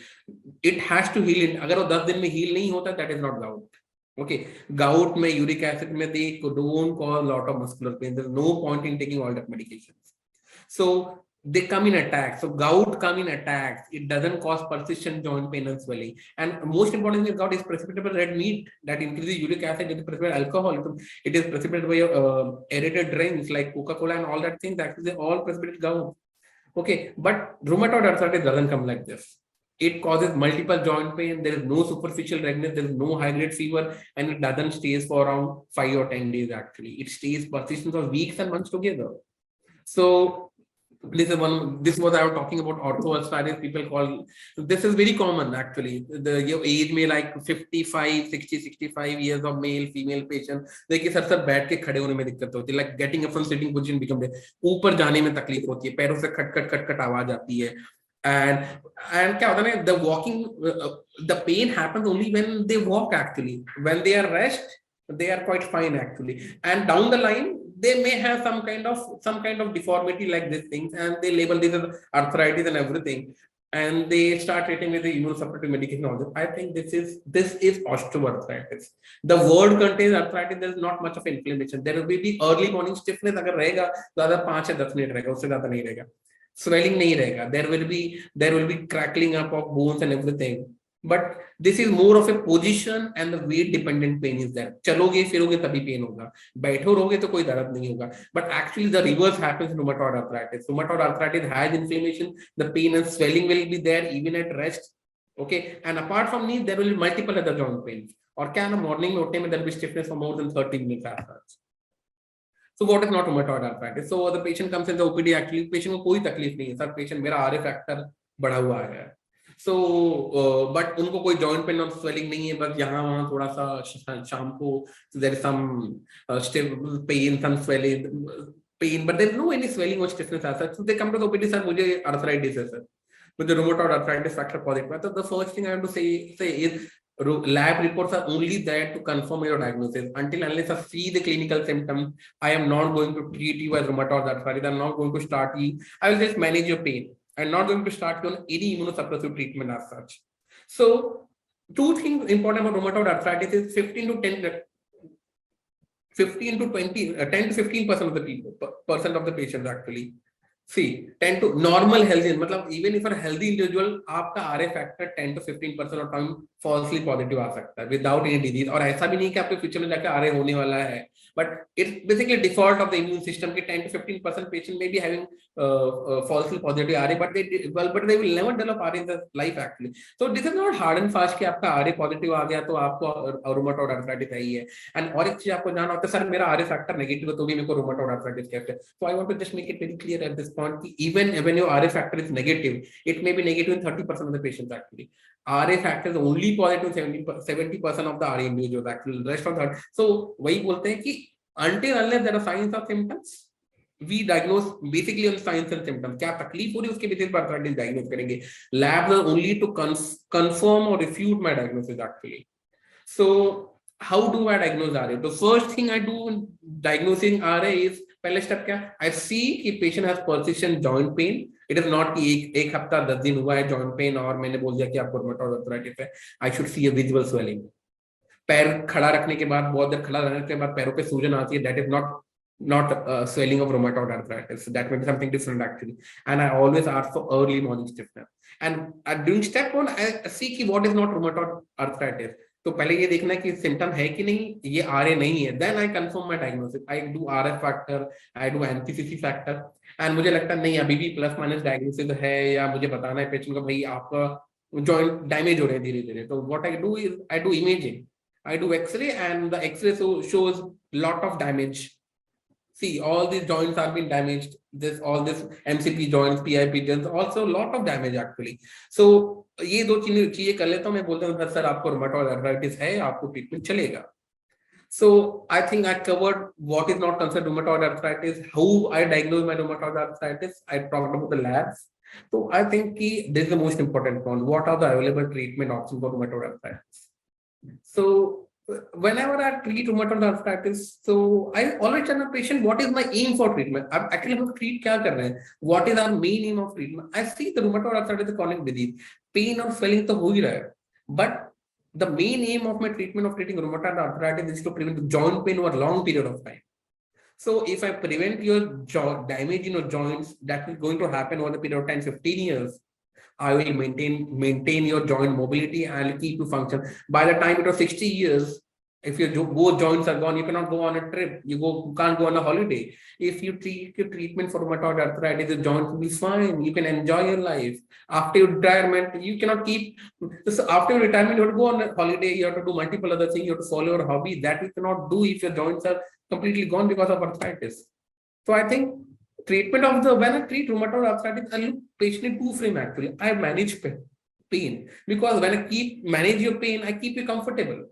it has to heal in. अगर वो 10 दिन में heal नहीं होता, that is not gout. Okay, gout में uric acid में they don't cause a lot of muscular pain. There's no point in taking all that medications. So they come in attacks. So gout come in attacks. It doesn't cause persistent joint pain and swelling. And most importantly, gout is precipitated by red meat that increases uric acid. It is precipitated by alcohol. It is precipitated by aerated drinks like Coca-Cola and all that things. Actually, they all precipitate gout. Okay, but rheumatoid arthritis doesn't come like this. It causes multiple joint pain. There is no superficial redness. There is no high-grade fever, and it doesn't stays for around 5 or 10 days. Actually, it stays persistent for weeks and months together. So this is one. This was I was talking about orthoarthritis. People call this is very common actually. Your age may like 55, 60, 65 years of male, female patient. देखिए sir बैठ के खड़े होने में दिक्कत होती है, like getting up from sitting position become ऊपर जाने में तकलीफ होती है, पैरों से खट आवाज आती है. And क्या होता है ना, the walking the pain happens only when they walk actually. When they are rest, they are quite fine actually, and down the line they may have some kind of deformity like these things, and they label this as arthritis and everything, and they start treating with the immunosuppressive medication also. I think this is osteoarthritis. The word contains arthritis. There is not much of inflammation. There will be early morning stiffness अगर रहेगा तो ज़्यादा 5 या 10 minute रहेगा, उससे ज़्यादा नहीं रहेगा. Swelling नहीं रहेगा. There will be crackling up of bones and everything. But this is more of a position and the weight dependent pain is there. चलोगे फिरोगे तभी पेन होगा, बैठो रहोगे तो कोई दर्द नहीं होगा. But actually the reverse happens in rheumatoid arthritis. Rheumatoid arthritis has inflammation. The pain and swelling will be there even at rest. Okay, and apart from knee, there will be multiple other joint pains. और क्या ना morning में उठने में there will be stiffness for more than 30 minutes afterwards. So what is not rheumatoid arthritis? So the patient comes in the OPD. Actually, patient को कोई तकलीफ नहीं है सर, patient मेरा RA factor बढ़ा हुआ है. So but उनको कोई joint pain और swelling नहीं है, बस यहाँ वहाँ थोड़ा सा शाम को there is some stiff pain, some swelling pain, but there is no any swelling or stiffness as such. So they come to the OPD, sir मुझे arthritis है सर, मुझे rheumatoid arthritis factor positive है. So the first thing I have to say is lab reports are only there to confirm your diagnosis. Until unless I see the clinical symptoms, I am not going to treat you as rheumatoid arthritis. I'm not going to start you. I will just manage your pain. I'm not going to start you on any immunosuppressive treatment as such. So, two things important about rheumatoid arthritis is 15 to 20, 10 to 15% of the people, percent of the patients actually. See, 10 to normal healthy, मतलब even if a healthy individual, आपका RA factor 10 to 15% of time falsely positive आ सकता है without any disease. और ऐसा भी नहीं कि आपके फ्यूचर में जाकर RA होने वाला है, but it's basically default of the immune system कि 10 to 15% patient may be having falsely positive RA, but they will never develop RA in their life actually. So this is not hard and fast कि आपका RA positive आ गया तो आपको rheumatoid arthritis है ही है. And और एक चीज आपको जानना होता है, सर मेरा RA factor negative है तो भी मेरे को rheumatoid arthritis कैसे है. So I want to just make it very clear at this point, even when your RA factor is negative, it may be negative in 30% of the patients actually. RA factor is only positive 70% of the RA individuals actually. The rest of that. So वही बोलते हैं कि until unless there are signs or symptoms, we diagnose basically on signs and symptoms. क्या तकलीफ हो रही है उसके बेसिस पर arthritis diagnose करेंगे. Labs are only to confirm or refute my diagnosis actually. So how do I diagnose RA? The first thing I do in diagnosing RA is पहले step क्या, I see कि patient has persistent joint pain. It is not कि एक हफ्ता 10 दिन हुआ है joint pain और मैंने बोल दिया कि आपको rheumatoid arthritis है. I should see a visible swelling. पैर खड़ा रखने के बाद बहुत देर खड़ा रहने के बाद पैरों पे सूजन आती है, that is not swelling of rheumatoid arthritis. That may be something different actually. And I always ask for early morning stiffness. And during step 1, I see कि what is not rheumatoid arthritis. तो पहले ये देखना है कि symptom है कि नहीं, ये RA नहीं है. Then I confirm my diagnosis. I do RF factor, I do NPCC factor, and मुझे लगता है नहीं अभी भी प्लस माइनस डायग्नोसिस है, या मुझे बताना है पेशेंट को भाई आपका जॉइंट डैमेज हो रहे हैं धीरे धीरे. तो what I do is I do imaging. I do X-ray, and the X-ray shows lot of damage. See, all these joints have been damaged. All this MCP joints, PIP joints, also lot of damage actually. So ये दो चीजें कर लेता हूँ मैं, बोलता हूँ sir आपको rheumatoid arthritis है, आपको ट्रीटमेंट चलेगा. So I think I covered what is not considered rheumatoid arthritis, how I diagnose my rheumatoid arthritis. I talked about the labs. So I think this is the most important one. What are the available treatment options for rheumatoid arthritis? So whenever I treat rheumatoid arthritis, so I always tell my patient what is my aim for treatment. I'm actually हम treat क्या कर रहे हैं? What is our main aim of treatment? I see the rheumatoid arthritis is a chronic disease. Pain और swelling तो हो ही रहा है, but the main aim of my treatment of treating rheumatoid arthritis is to prevent joint pain over a long period of time. So if I prevent your damage in your joints, that is going to happen over the period of 10, 15 years. I will maintain your joint mobility and I'll keep you function. By the time it was 60 years, if your both joints are gone, you cannot go on a trip. You can't go on a holiday. If you treat your treatment for rheumatoid arthritis, the joint will be fine. You can enjoy your life. After your retirement, you cannot keep. So after your retirement, you have to go on a holiday. You have to do multiple other things. You have to follow your hobby. That you cannot do if your joints are completely gone because of arthritis. So I think treatment of the when I treat rheumatoid arthritis, I look patient in two frame actually. I manage pain because when I keep manage your pain, I keep you comfortable.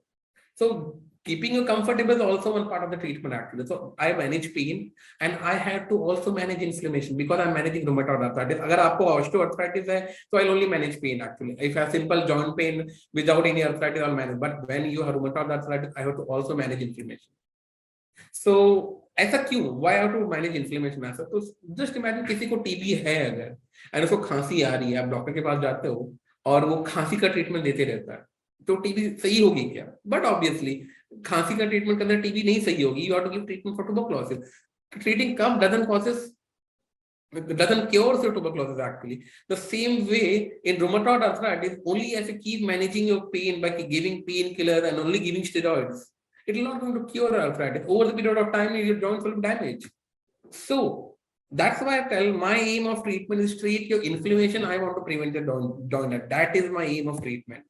So keeping you comfortable is also one part of the treatment actually. So I manage pain and I have to also manage inflammation because I'm managing rheumatoid arthritis. अगर आपको osteoarthritis है, so I'll only manage pain actually. If I have simple joint pain without any arthritis, I'll manage. But when you have rheumatoid arthritis, I have to also manage inflammation. So ऐसा क्यों? Why have to manage inflammation ऐसा? तो just imagine किसी को TB है अगर और उसको खांसी आ रही है, आप डॉक्टर के पास जाते हो और वो खांसी का ट्रीटमेंट देते रहता है, तो टीबी सही होगी क्या? बट ऑब्वियसली खांसी का ट्रीटमेंट करने टीबी नहीं सही होगी. You have to give treatment for tuberculosis. Treating cough doesn't cure tuberculosis actually. The same way in rheumatoid arthritis, only if you keep managing your pain by giving painkillers and only giving steroids, it will not going to cure arthritis. Over the period of time, your joints will damage. So that's why I tell my aim of treatment is treat your inflammation. I want to prevent your joint. That is my aim of treatment.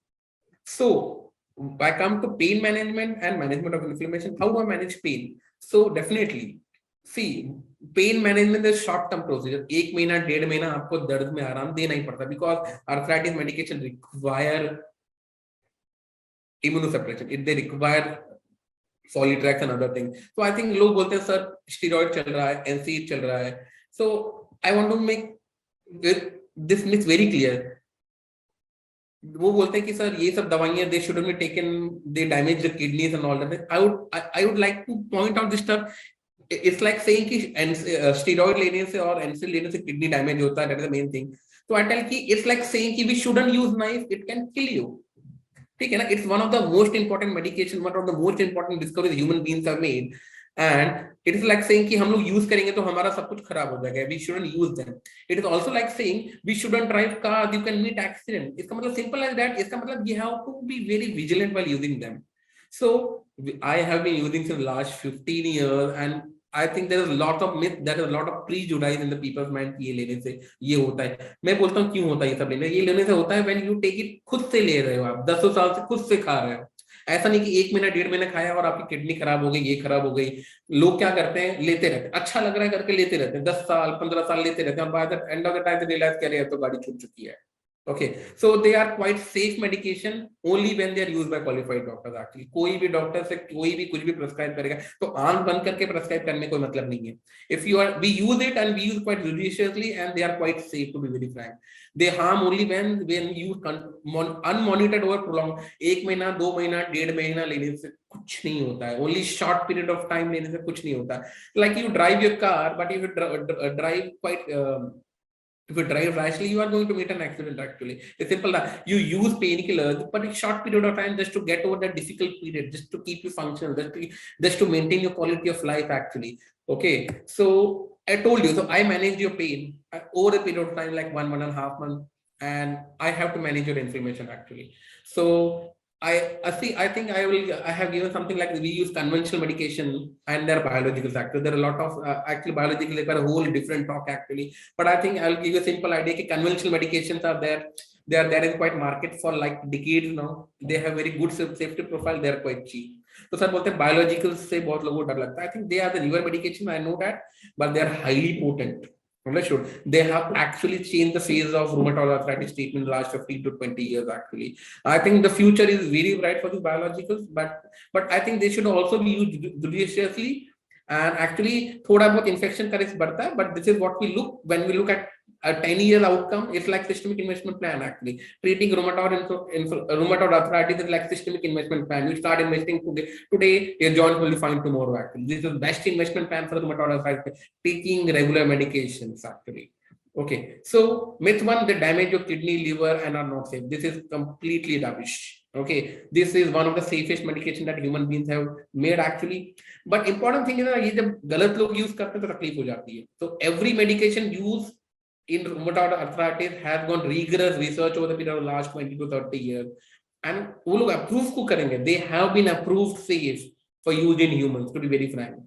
So I come to pain management and management of inflammation. How do I manage pain? So definitely, see, pain management is short-term procedure. 1 महीना 1.5 महीना आपको दर्द में आराम देना ही पड़ता है because arthritis medication require immunosuppression. They require Solitrax and other things. So I think लोग बोलते हैं सर स्टीरॉइड चल रहा है, NSAID चल रहा है. So I want to make this myth very clear. वो बोलते हैं कि सर ये सब दवाइयां they shouldn't be taken, they damage the kidneys and all that. I would like to point out this stuff. It's like saying कि steroid लेने से और NSAID लेने से kidney damage होता है. That is the main thing. So I tell कि it's like saying कि we shouldn't use knife. It can kill you. ठीक है ना? It's one of the most important medication, one of the most important discoveries human beings have made. And it is like saying कि हम लोग use करेंगे तो हमारा सब कुछ खराब हो जाएगा. We shouldn't use them. It is also like saying we shouldn't drive cars. You can meet accident. इसका मतलब simple as that. इसका मतलब you have to be very vigilant while using them. So I have been using since last 15 years, and I think there is a lot of myth, there is a lot of prejudice in the people's mind कि ये लेने से ये होता है. मैं बोलता हूँ क्यों होता है ये सब लेने? ये लेने से होता है when you take it खुद से ले रहे हो, आप 10 साल से खुद से खा रहे हो. ऐसा नहीं कि 1 महीना 1.5 महीना खाया और आपकी किडनी खराब हो गई, ये खराब हो गई. लोग क्या करते हैं, लेते रहते हैं, अच्छा लग रहा है करके लेते रहते हैं, 10 साल 15 साल लेते रहते हैं, और by the end of the time realise कर रहे हैं तो गाड़ी छूट चुकी है. Okay, so they are quite safe medication only when they are used by qualified doctors actually. कोई भी डॉक्टर से कोई भी कुछ भी प्रेस्क्राइब करेगा तो आंख बंद करके प्रेस्क्राइब करने कोई मतलब नहीं है. If you are, we use it and we use quite judiciously and they are quite safe to be very frank. They harm only when you unmonitored over prolonged. 1 महीना 2 महीना 1.5 महीना लेने से कुछ नहीं होता है. Only short period of time लेने से कुछ नहीं होता. Like you drive your car, but if you drive quite if you drive rashly, you are going to meet an accident actually. It's simple that you use painkillers, but a short period of time just to get over that difficult period, just to keep you functional, just to maintain your quality of life actually. Okay, so I told you, so I manage your pain over a period of time like 1.5 months, and I have to manage your inflammation actually. So I think I have given something like we use conventional medication and there are biological factors. There are a lot of actually biological, like a whole different talk actually. But I think I'll give you a simple idea that conventional medications are there. They are there in quite market for like decades now. They have very good safety profile. They are quite cheap. So sir बोलते हैं biological से बहुत लोगों को डर लगता है. I think they are the newer medication. I know that, but they are highly potent. Understood. They have actually changed the phase of rheumatoid arthritis treatment in the last 15 to 20 years. Actually, I think the future is very bright for the biologicals, but I think they should also be used judiciously. And actually, thoda bahut infection ka risk बढ़ता है, but this is what we look when we look at a 10-year outcome. It's like systemic investment plan. Actually, treating rheumatoid arthritis is like systemic investment plan. You start investing today, your joint will be fine tomorrow. Actually, this is the best investment plan for the rheumatoid arthritis. Taking regular medications, actually. Okay, so myth one, the damage of kidney, liver, and are not safe. This is completely rubbish. Okay, this is one of the safest medication that human beings have made actually. But important thing is that ये जब गलत लोग use करते हैं तो तकलीफ हो जाती है. So every medication used in rheumatoid arthritis has gone rigorous research over the period of the last 20 to 30 years. And वो लोग approve को करेंगे. They have been approved safe for use in humans, to be very frank.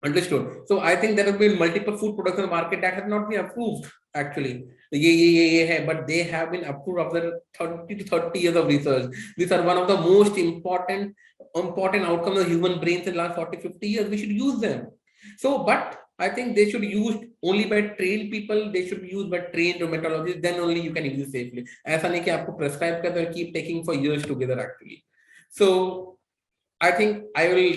Understood. So I think there have been multiple food products in the market that have not been approved actually. But they have been approved after 30 to 30 years of research. These are one of the most important outcomes of human brains in the last 40, 50 years. We should use them. So, but I think they should be used only by trained people. They should be used by trained rheumatologists. Then only you can use safely. ऐसा नहीं कि आपको prescribe कर दो, keep taking for years together actually. So I think I will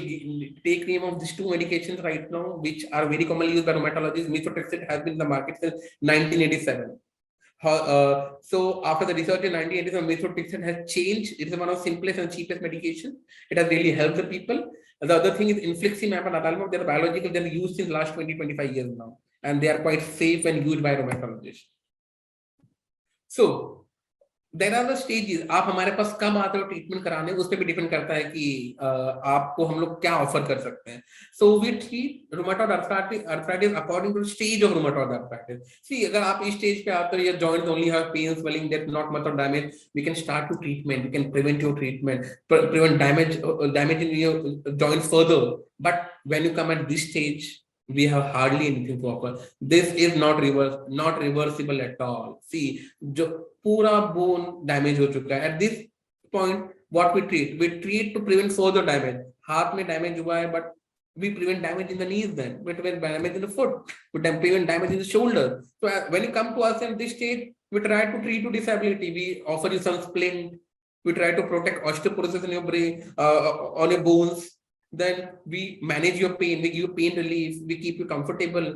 take name of these two medications right now, which are very commonly used by rheumatologists. Methotrexate has been in the market since 1987. So after the research in 1987, methotrexate has changed. It is one of the simplest and cheapest medication. It has really helped the people. The other thing is infliximab and adalimumab. They are biological. They are used since last 20-25 years now, and they are quite safe and used by rheumatologists. So there are the stages. आप हमारे पास कब आते हो treatment कराने, उस पर भी depend करता है कि आपको हम लोग क्या ऑफर कर सकते हैं. So we treat rheumatoid arthritis according to stage of rheumatoid arthritis. See अगर आप इस स्टेज पे आते हो, your joints only have pain, swelling, that not much of damage, we can start to treatment. We can prevent your treatment, prevent damage in your joints further. But when you come at this stage, we have hardly anything to offer. This is not reversible at all. See, जो पूरा bone damage हो चुका है. At this point, what we treat to prevent further damage. हाथ में damage हुआ है, but we prevent damage in the knees. Then we prevent damage in the foot. We prevent damage in the shoulder. So when you come to us in this stage, we try to treat to disability. We offer you some splint. We try to protect osteoporosis in your brain, on your bones. Then we manage your pain, we give you pain relief, we keep you comfortable,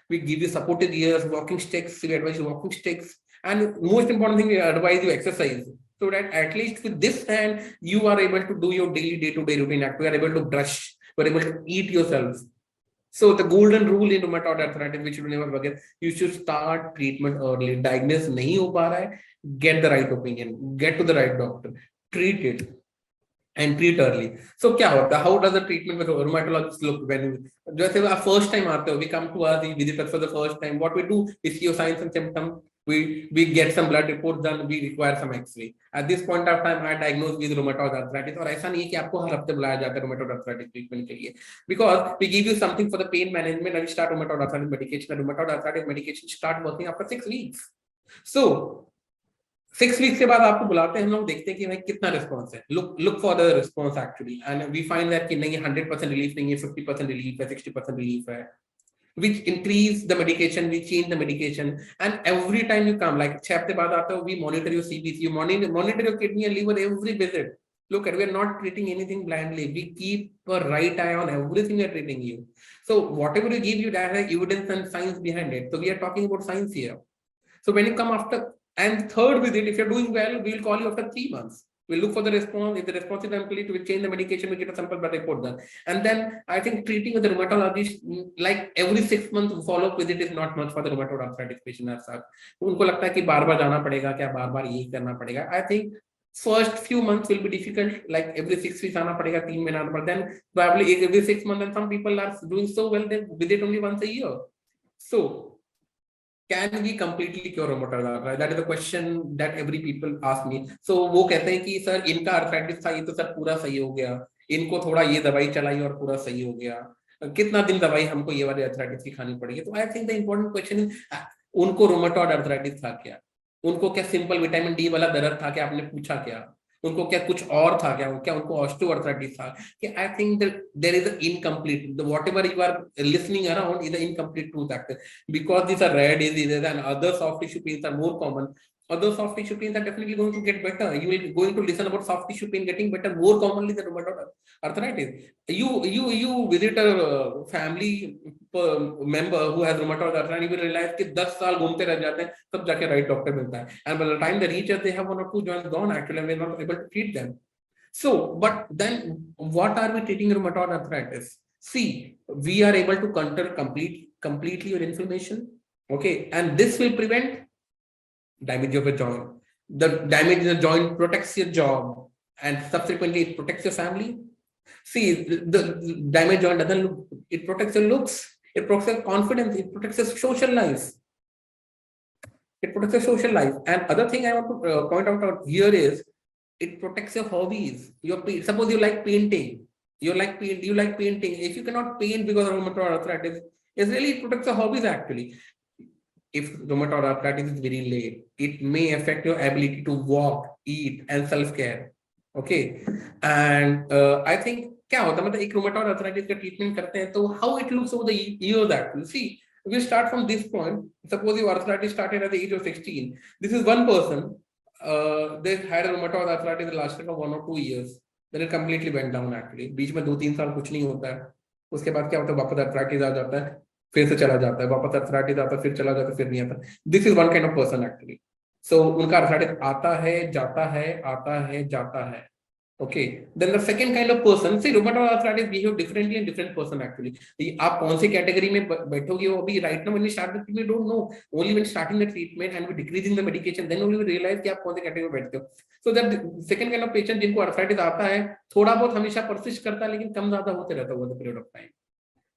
we give you supported ears, walking sticks, we advise you walking sticks, and most important thing, we advise you exercise, so that at least with this hand you are able to do your daily day-to-day routine act. You are able to brush, you are able to eat yourself. So the golden rule in rheumatoid arthritis, which you never forget, you should start treatment early. Diagnose nahi ho pa raha hai, get the right opinion, get to the right doctor, treat it and treat early. So क्या होता है? How does the treatment with rheumatologist look when जैसे आप first time आते हो, we come to us, we visit us for the first time. What we do is see your signs and symptoms. We get some blood reports done. We require some X-ray. At this point of time, I diagnosed with rheumatoid arthritis. और ऐसा नहीं है कि आपको हर हफ्ते बुलाया जाता है rheumatoid arthritis treatment के लिए, because we give you something for the pain management and we start rheumatoid arthritis medication. The rheumatoid arthritis medication start working after 6 weeks. So 6 weeks के बाद आपको बुलाते हैं, हम लोग देखते हैं कि भाई कितना रिस्पॉन्स है. look for the response actually, and we find that कि नहीं 100% रिलीफ नहीं है, 50% रिलीफ है, 60% रिलीफ है. We increase the medication, we change the medication, and every time you come, like 6 हफ्ते बाद आते हो, we monitor your CBC, you monitor your kidney and liver every visit. Look at, we are not treating anything blindly. We keep a right eye on everything we are treating you. So whatever we give you, that has evidence and science behind it. So we are talking about science here. So when you come after and third visit, if you're doing well, we'll call you after 3 months. We'll look for the response. If the response is complete, we'll change the medication, we get a sample blood report done. And then I think treating with the rheumatologist, like every 6 months follow-up visit is not much for the rheumatoid arthritis patient as such. उनको लगता है कि बार-बार जाना पड़ेगा, क्या बार-बार यही करना पड़ेगा. I think first few months will be difficult, like every 6 weeks आना पड़ेगा, 3 महीना आना पड़ेगा. Then probably every 6 months, and some people are doing so well, they visit only once a year. So can we completely cure rheumatoid arthritis? That is the question that every people ask me. So वो कहते हैं कि sir इनका arthritis था, ये तो sir पूरा सही हो गया, इनको थोड़ा ये दवाई चलाई और पूरा सही हो गया, कितना दिन दवाई हमको ये वाले arthritis की खानी पड़ेगी. तो I think the important question is, उनको rheumatoid arthritis था क्या, उनको क्या सिंपल विटामिन डी वाला दर्द था क्या, आपने पूछा क्या, उनको क्या कुछ और था, क्या उनको ऑस्टियोआर्थराइटिस था, कि I think there is incomplete, whatever you are listening around is incomplete truth actor, because these are rare diseases and other soft tissue pains are more common. Although soft tissue pains are definitely going to get better, you will going to listen about soft tissue pain getting better more commonly than rheumatoid arthritis. You visit a family member who has rheumatoid arthritis, you will realize कि 10 साल घूमते रह जाते हैं तब जाके right doctor मिलता है, and by the time they reach us they have 1 or 2 joints gone actually and we are not able to treat them. So but then what are we treating rheumatoid arthritis? See, we are able to control completely your inflammation, okay, and this will prevent damage of a joint. The damage in the joint protects your job and subsequently it protects your family. See, the damaged joint doesn't look, it protects your looks, it protects your confidence, it protects your social life. It protects your social life. And other thing I want to point out here is it protects your hobbies. Suppose you like painting. You like painting. If you cannot paint because of rheumatoid arthritis, it protects your hobbies actually. If rheumatoid arthritis is very late, it may affect your ability to walk, eat, and self-care. Okay, and I think क्या होता है, मतलब एक rheumatoid arthritis का treatment करते हैं तो how it looks over the years actually. See, we start from this point. Suppose your arthritis started at the age of 16. This is one person. They had a rheumatoid arthritis that lasted for 1 or 2 years. Then it completely went down actually. बीच में 2-3 साल कुछ नहीं होता है. उसके बाद क्या होता है, वापस arthritis आ जाता है, फिर से चला जाता है, वापस arthritis आता है, फिर चला जाता है, फिर नहीं आता. This is one kind of person actually. So उनका arthritis आता है, जाता है, आता है, जाता है. Okay, then the second kind of person, see rheumatoid arthritis behave differently in different person actually. आप कौन सी category में बैठोगे वो अभी right now when we start the treatment we don't know. Only when starting the treatment and we decreasing the medication then only we realize कि आप कौन सी category में बैठते हो. So that second kind of patient जिनको arthritis आता है, थोड़ा बहुत हमेशा persist करता है लेकिन कम ज्यादा होते रहता है over the period of time.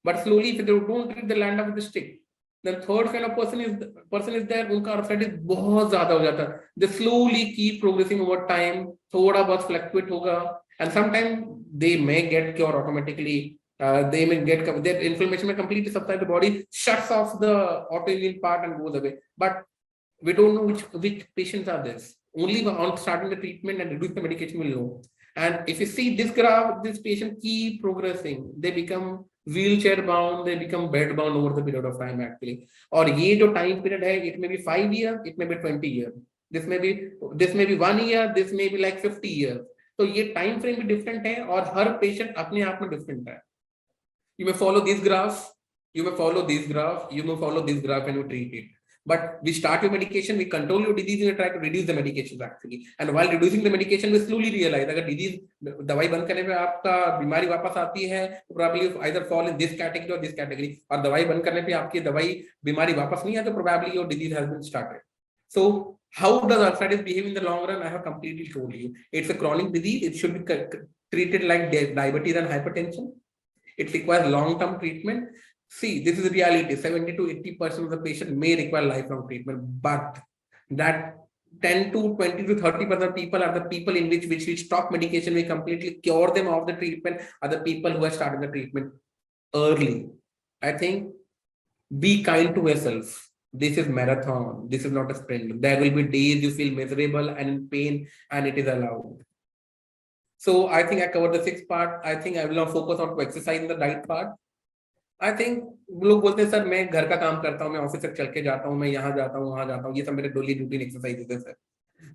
But slowly if they don't treat the land up with the stick, then third kind of person is there, उनका arthritis बहुत ज्यादा हो जाता है. They slowly keep progressing over time, थोड़ा बहुत fluctuate होगा, and sometimes they may get cure automatically. They may get their inflammation may completely subside, the body shuts off the autoimmune part and goes away. But we don't know which patients are this. Only on starting the treatment and reduce the medication will know. And if you see this graph, this patient keep progressing. They become wheelchair bound, they become bed bound over the period of time actually. और ये जो time period है, it may be 5 years, it may be 20 years. This may be 1 year, this may be like 50 years. तो ये time frame भी different है और हर patient अपने आप में different है. You may follow this graph, you may follow this graph, you may follow this graph and you treat it. But we start your medication, we control your disease, and we try to reduce the medications actually. And while reducing the medication, we slowly realize अगर disease दवाई बंद करने पे आपका बीमारी वापस आती है, तो probably either fall in this category or this category. और दवाई बंद करने पे आपकी दवाई बीमारी वापस नहीं है, तो probably your disease has been started. So how does arthritis behave in the long run? I have completely told you. It's a chronic disease. It should be treated like diabetes and hypertension. It requires long-term treatment. See, this is reality. 70 to 80% of the patient may require lifelong treatment, but that 10 to 20 to 30% people are the people in which we stop medication, we completely cure them of the treatment, are the people who have started the treatment early. I think be kind to yourself. This is marathon. This is not a sprint. There will be days you feel miserable and in pain, and it is allowed. So I think I covered the 6th part. I think I will now focus on to exercise in the right part. I think लोग बोलते हैं sir मैं घर का काम करता हूँ, मैं ऑफिस तक चल के जाता हूँ, मैं यहाँ जाता हूँ, वहाँ जाता हूँ, ये सब मेरे डेली रूटीन एक्सरसाइजेस है सर.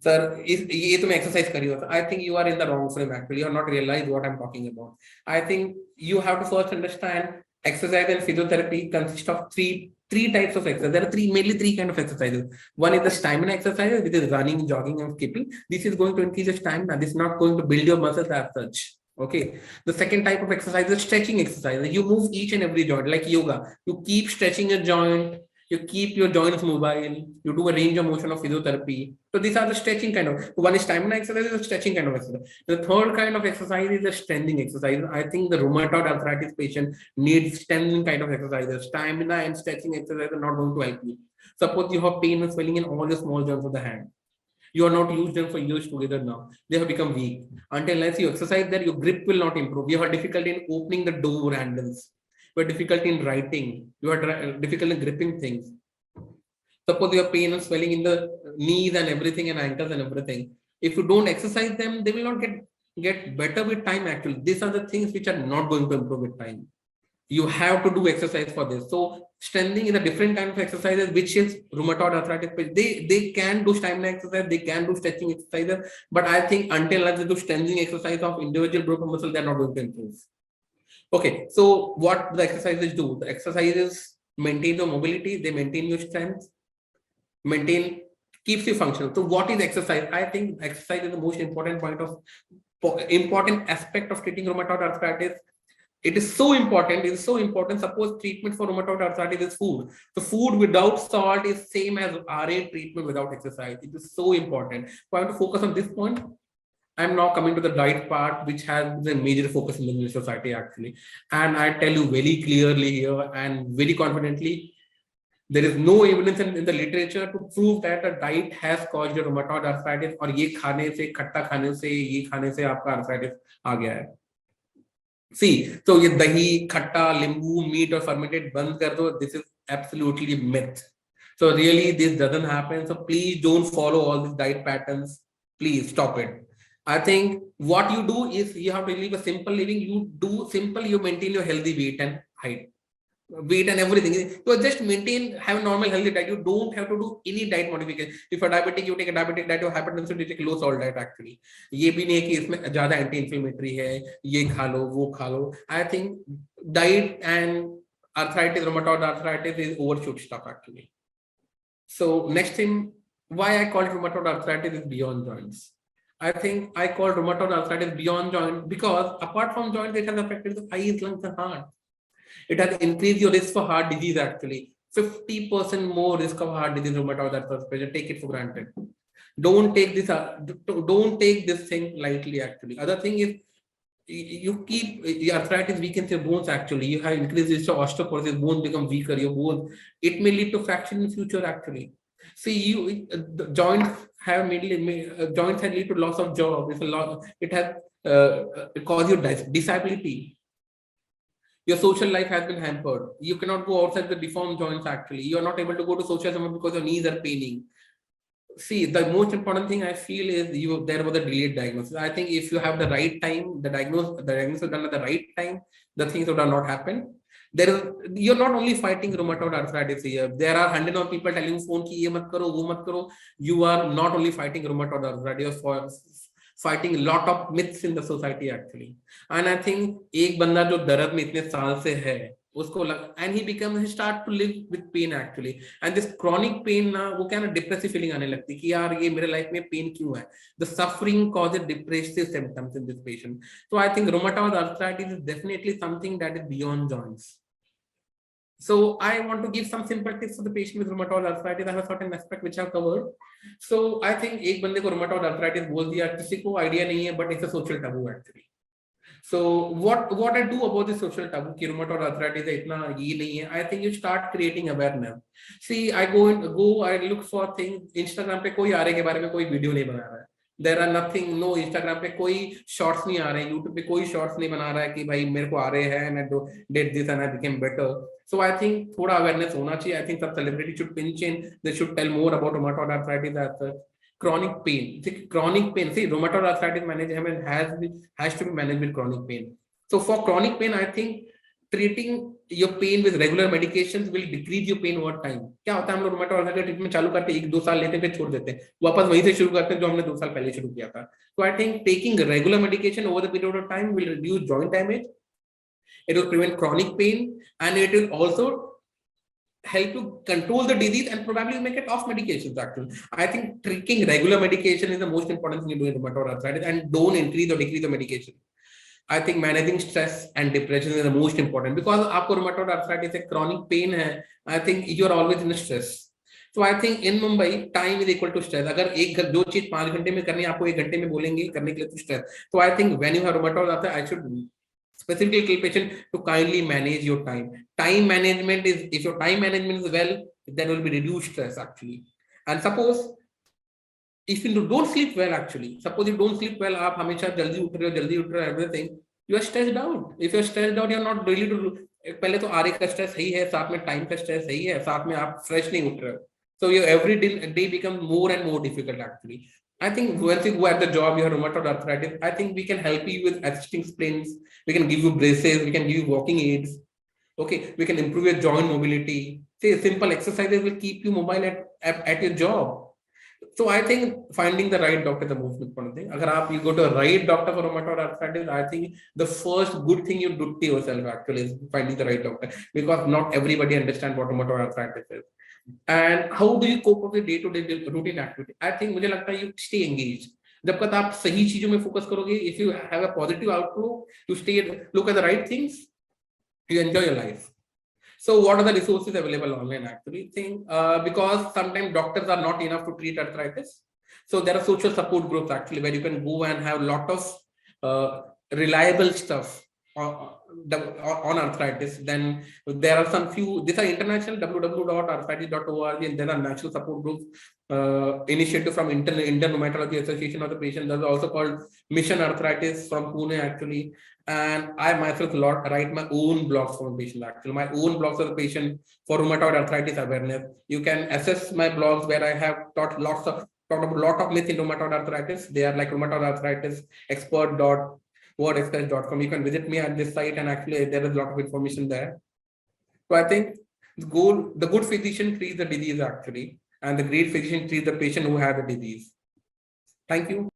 सर ये तो मैं एक्सरसाइज कर रही हूँ. I think you are in the wrong frame actually. You are not realize what I'm talking about. I think you have to first understand exercise and physiotherapy consist of three types of exercise. There are mainly three kind of exercises. One is the stamina exercises, which is running, jogging, and skipping. This is going to increase the stamina. This is not going to build your muscles as such. Okay. The second type of exercise is stretching exercise. You move each and every joint like yoga. You keep stretching your joint. You keep your joints mobile. You do a range of motion of physiotherapy. So these are the stretching kind of. One is stamina exercise, is a stretching kind of exercise. The third kind of exercise is the strengthening exercise. I think the rheumatoid arthritis patient needs strengthening kind of exercises. Stamina and stretching exercise are not going to help you. Suppose you have pain and swelling in all the small joints of the hand. You are not used them for years together now. They have become weak. Until unless you exercise there, your grip will not improve. You have difficulty in opening the door handles. You have difficulty in writing. You have difficulty in gripping things. Suppose you have pain and swelling in the knees and everything and ankles and everything. If you don't exercise them, they will not get better with time. Actually, these are the things which are not going to improve with time. You have to do exercise for this. So strengthening is a different kind of exercises, which is rheumatoid arthritis. They can do stamina exercise, they can do stretching exercises, but I think until they do strengthening exercise of individual group of muscle, they're not going to improve. Okay, so what the exercises do? The exercises maintain your mobility, they maintain your strength, maintain, keeps you functional. So what is exercise? I think exercise is the most important important aspect of treating rheumatoid arthritis. It is so important. It is so important. Suppose treatment for rheumatoid arthritis is food. So food without salt is same as RA treatment without exercise. It is so important. So I want to focus on this point. I'm now coming to the diet part, which has a major focus in the Indian society actually. And I tell you very clearly here and very confidently, there is no evidence in the literature to prove that a diet has caused your rheumatoid arthritis और ये खाने से खट्टा खाने से ये खाने से आपका arthritis आ गया है. See, so ये दही खट्टा limbu meat or fermented बंद कर दो. This is absolutely myth. So really this doesn't happen. So please don't follow all these diet patterns. Please stop it. I think what you do is you have to live a simple living. You do simple. You maintain your healthy weight and height. Weight and everything. You just maintain, have a normal healthy diet. You don't have to do any diet modification. If you're diabetic, you take a diabetic diet. Or hypertension, you take a low salt diet. Actually, ये भी नहीं है कि इसमें ज़्यादा anti-inflammatory है. ये खा लो, वो खा लो. I think diet and arthritis, rheumatoid arthritis is overshoot stuff actually. So next thing, why I call rheumatoid arthritis is beyond joints. I think I call rheumatoid arthritis beyond joint because apart from joints, it has affected the eyes, lungs, and heart. It has increased your risk for heart disease actually. 50% more risk of heart disease, rheumatoid arthritis. Take it for granted. Don't take this thing lightly actually. Other thing is you keep arthritis weakens your bones actually. You have increased risk of osteoporosis, bones become weaker, your bones. It may lead to fracture in the future actually. See, the joints have joints have lead to loss of job. It has caused you disability. Your social life has been hampered. You cannot go outside the deformed joints actually. You are not able to go to social summit because your knees are paining. See, the most important thing I feel is there was a delayed diagnosis. I think if you have the right time, the diagnosis done at the right time, the things would have not happened. You're not only fighting rheumatoid arthritis here. There are hundreds of people telling you phone ki ye mat karo, wo mat karo. You are not only fighting rheumatoid arthritis, for fighting a lot of myths in the society actually. And I think एक बंदा जो दर्द में इतने साल से है उसको and he start to live with pain actually, and this chronic pain ना वो क्या ना depressive feeling आने लगती कि यार ये मेरे life में pain क्यों है. The suffering causes depressive symptoms in this patient. So I think rheumatoid arthritis is definitely something that is beyond joints. So I want to give some simple tips for the patient with rheumatoid arthritis. I have a certain aspect which I have covered. So I think एक बंदे को rheumatoid arthritis बोल दिया, किसी को idea नहीं है, but it's a social taboo actually. So what I do about the social taboo कि rheumatoid arthritis है इतना ये नहीं है. I think you start creating awareness. See, I look for things. Instagram पे कोई आरे के बारे में कोई वीडियो नहीं बना रहा है. There are nothing, no Instagram पे कोई शॉर्ट्स नहीं आ रहे हैं, YouTube पे कोई शॉर्ट्स नहीं बना रहा है कि भाई मेरे को आ रहे हैं and I did this and I became better. So I think थोड़ा awareness होना चाहिए. I think some celebrity should pinch in. They should tell more about rheumatoid arthritis as such. Chronic pain. See, chronic pain. See, rheumatoid arthritis management has to be managed with chronic pain. So for chronic pain, I think treating your pain with regular medications will decrease your pain over time. क्या होता है हम लोग rheumatoid arthritis treatment चालू करते हैं 1-2 साल लेते हैं फिर छोड़ देते हैं, वापस वहीं से शुरू करते हैं जो हमने 2 साल पहले शुरू किया था. So I think taking regular medication over the period of time will reduce joint damage. It will prevent chronic pain and it will also help to control the disease and probably make it off medications actually. I think taking regular medication is the most important thing you do in rheumatoid arthritis, and don't increase or decrease the medication. I think managing stress and depression is the most important because आपको rheumatoid arthritis है, chronic pain है. I think you're always in stress. So I think in Mumbai time is equal to stress. अगर जो चीज 5 घंटे में करनी है आपको 1 घंटे में बोलेंगे करने के लिए तो stress. So I think when you have rheumatoid arthritis, I should specifically tell patient to kindly manage your time. Time management is, if your time management is well, then will be reduced stress actually. And suppose if you don't sleep well actually, suppose you don't sleep well, आप हमेशा जल्दी उठ रहे हो everything, you are stressed out. If you are stressed out, you are not really to पहले तो आरे का stress सही है, साथ में टाइम का स्ट्रेस सही है, साथ में आप फ्रेश नहीं उठ रहे हो. So your every day becomes more and more difficult actually. I think once you go at the job, you have rheumatoid arthritis. I think we can help you with assisting splints. We can give you braces. We can give you walking aids. Okay, we can improve your joint mobility. Say simple exercises will keep you mobile at your job. So I think finding the right doctor is the most important thing. Agar you go to a right doctor for rheumatoid arthritis, I think the first good thing you do to yourself actually is finding the right doctor, because not everybody understands what rheumatoid arthritis is. And how do you cope up with day-to-day routine activity? I think मुझे लगता है you stay engaged. जब तक आप सही चीजों में focus करोगे, if you have a positive outlook, you stay look at the right things, you enjoy your life. So what are the resources available online actually? Think because sometimes doctors are not enough to treat arthritis. So there are social support groups actually where you can go and have a lot of reliable stuff on arthritis. Then there are some few, these are international, www.arthritis.org, and there are national support groups, initiative from Indian Rheumatology Association of the Patient. There's also called Mission Arthritis from Pune actually. And I myself write my own blogs for patients actually. My own blogs for the patient for rheumatoid arthritis awareness. You can access my blogs where I have talked about a lot of myths in rheumatoid arthritis. They are like rheumatoid arthritis expert.wordexpress.com. You can visit me at this site, and actually there is a lot of information there. So I think the good physician treats the disease actually, and the great physician treats the patient who has the disease. Thank you.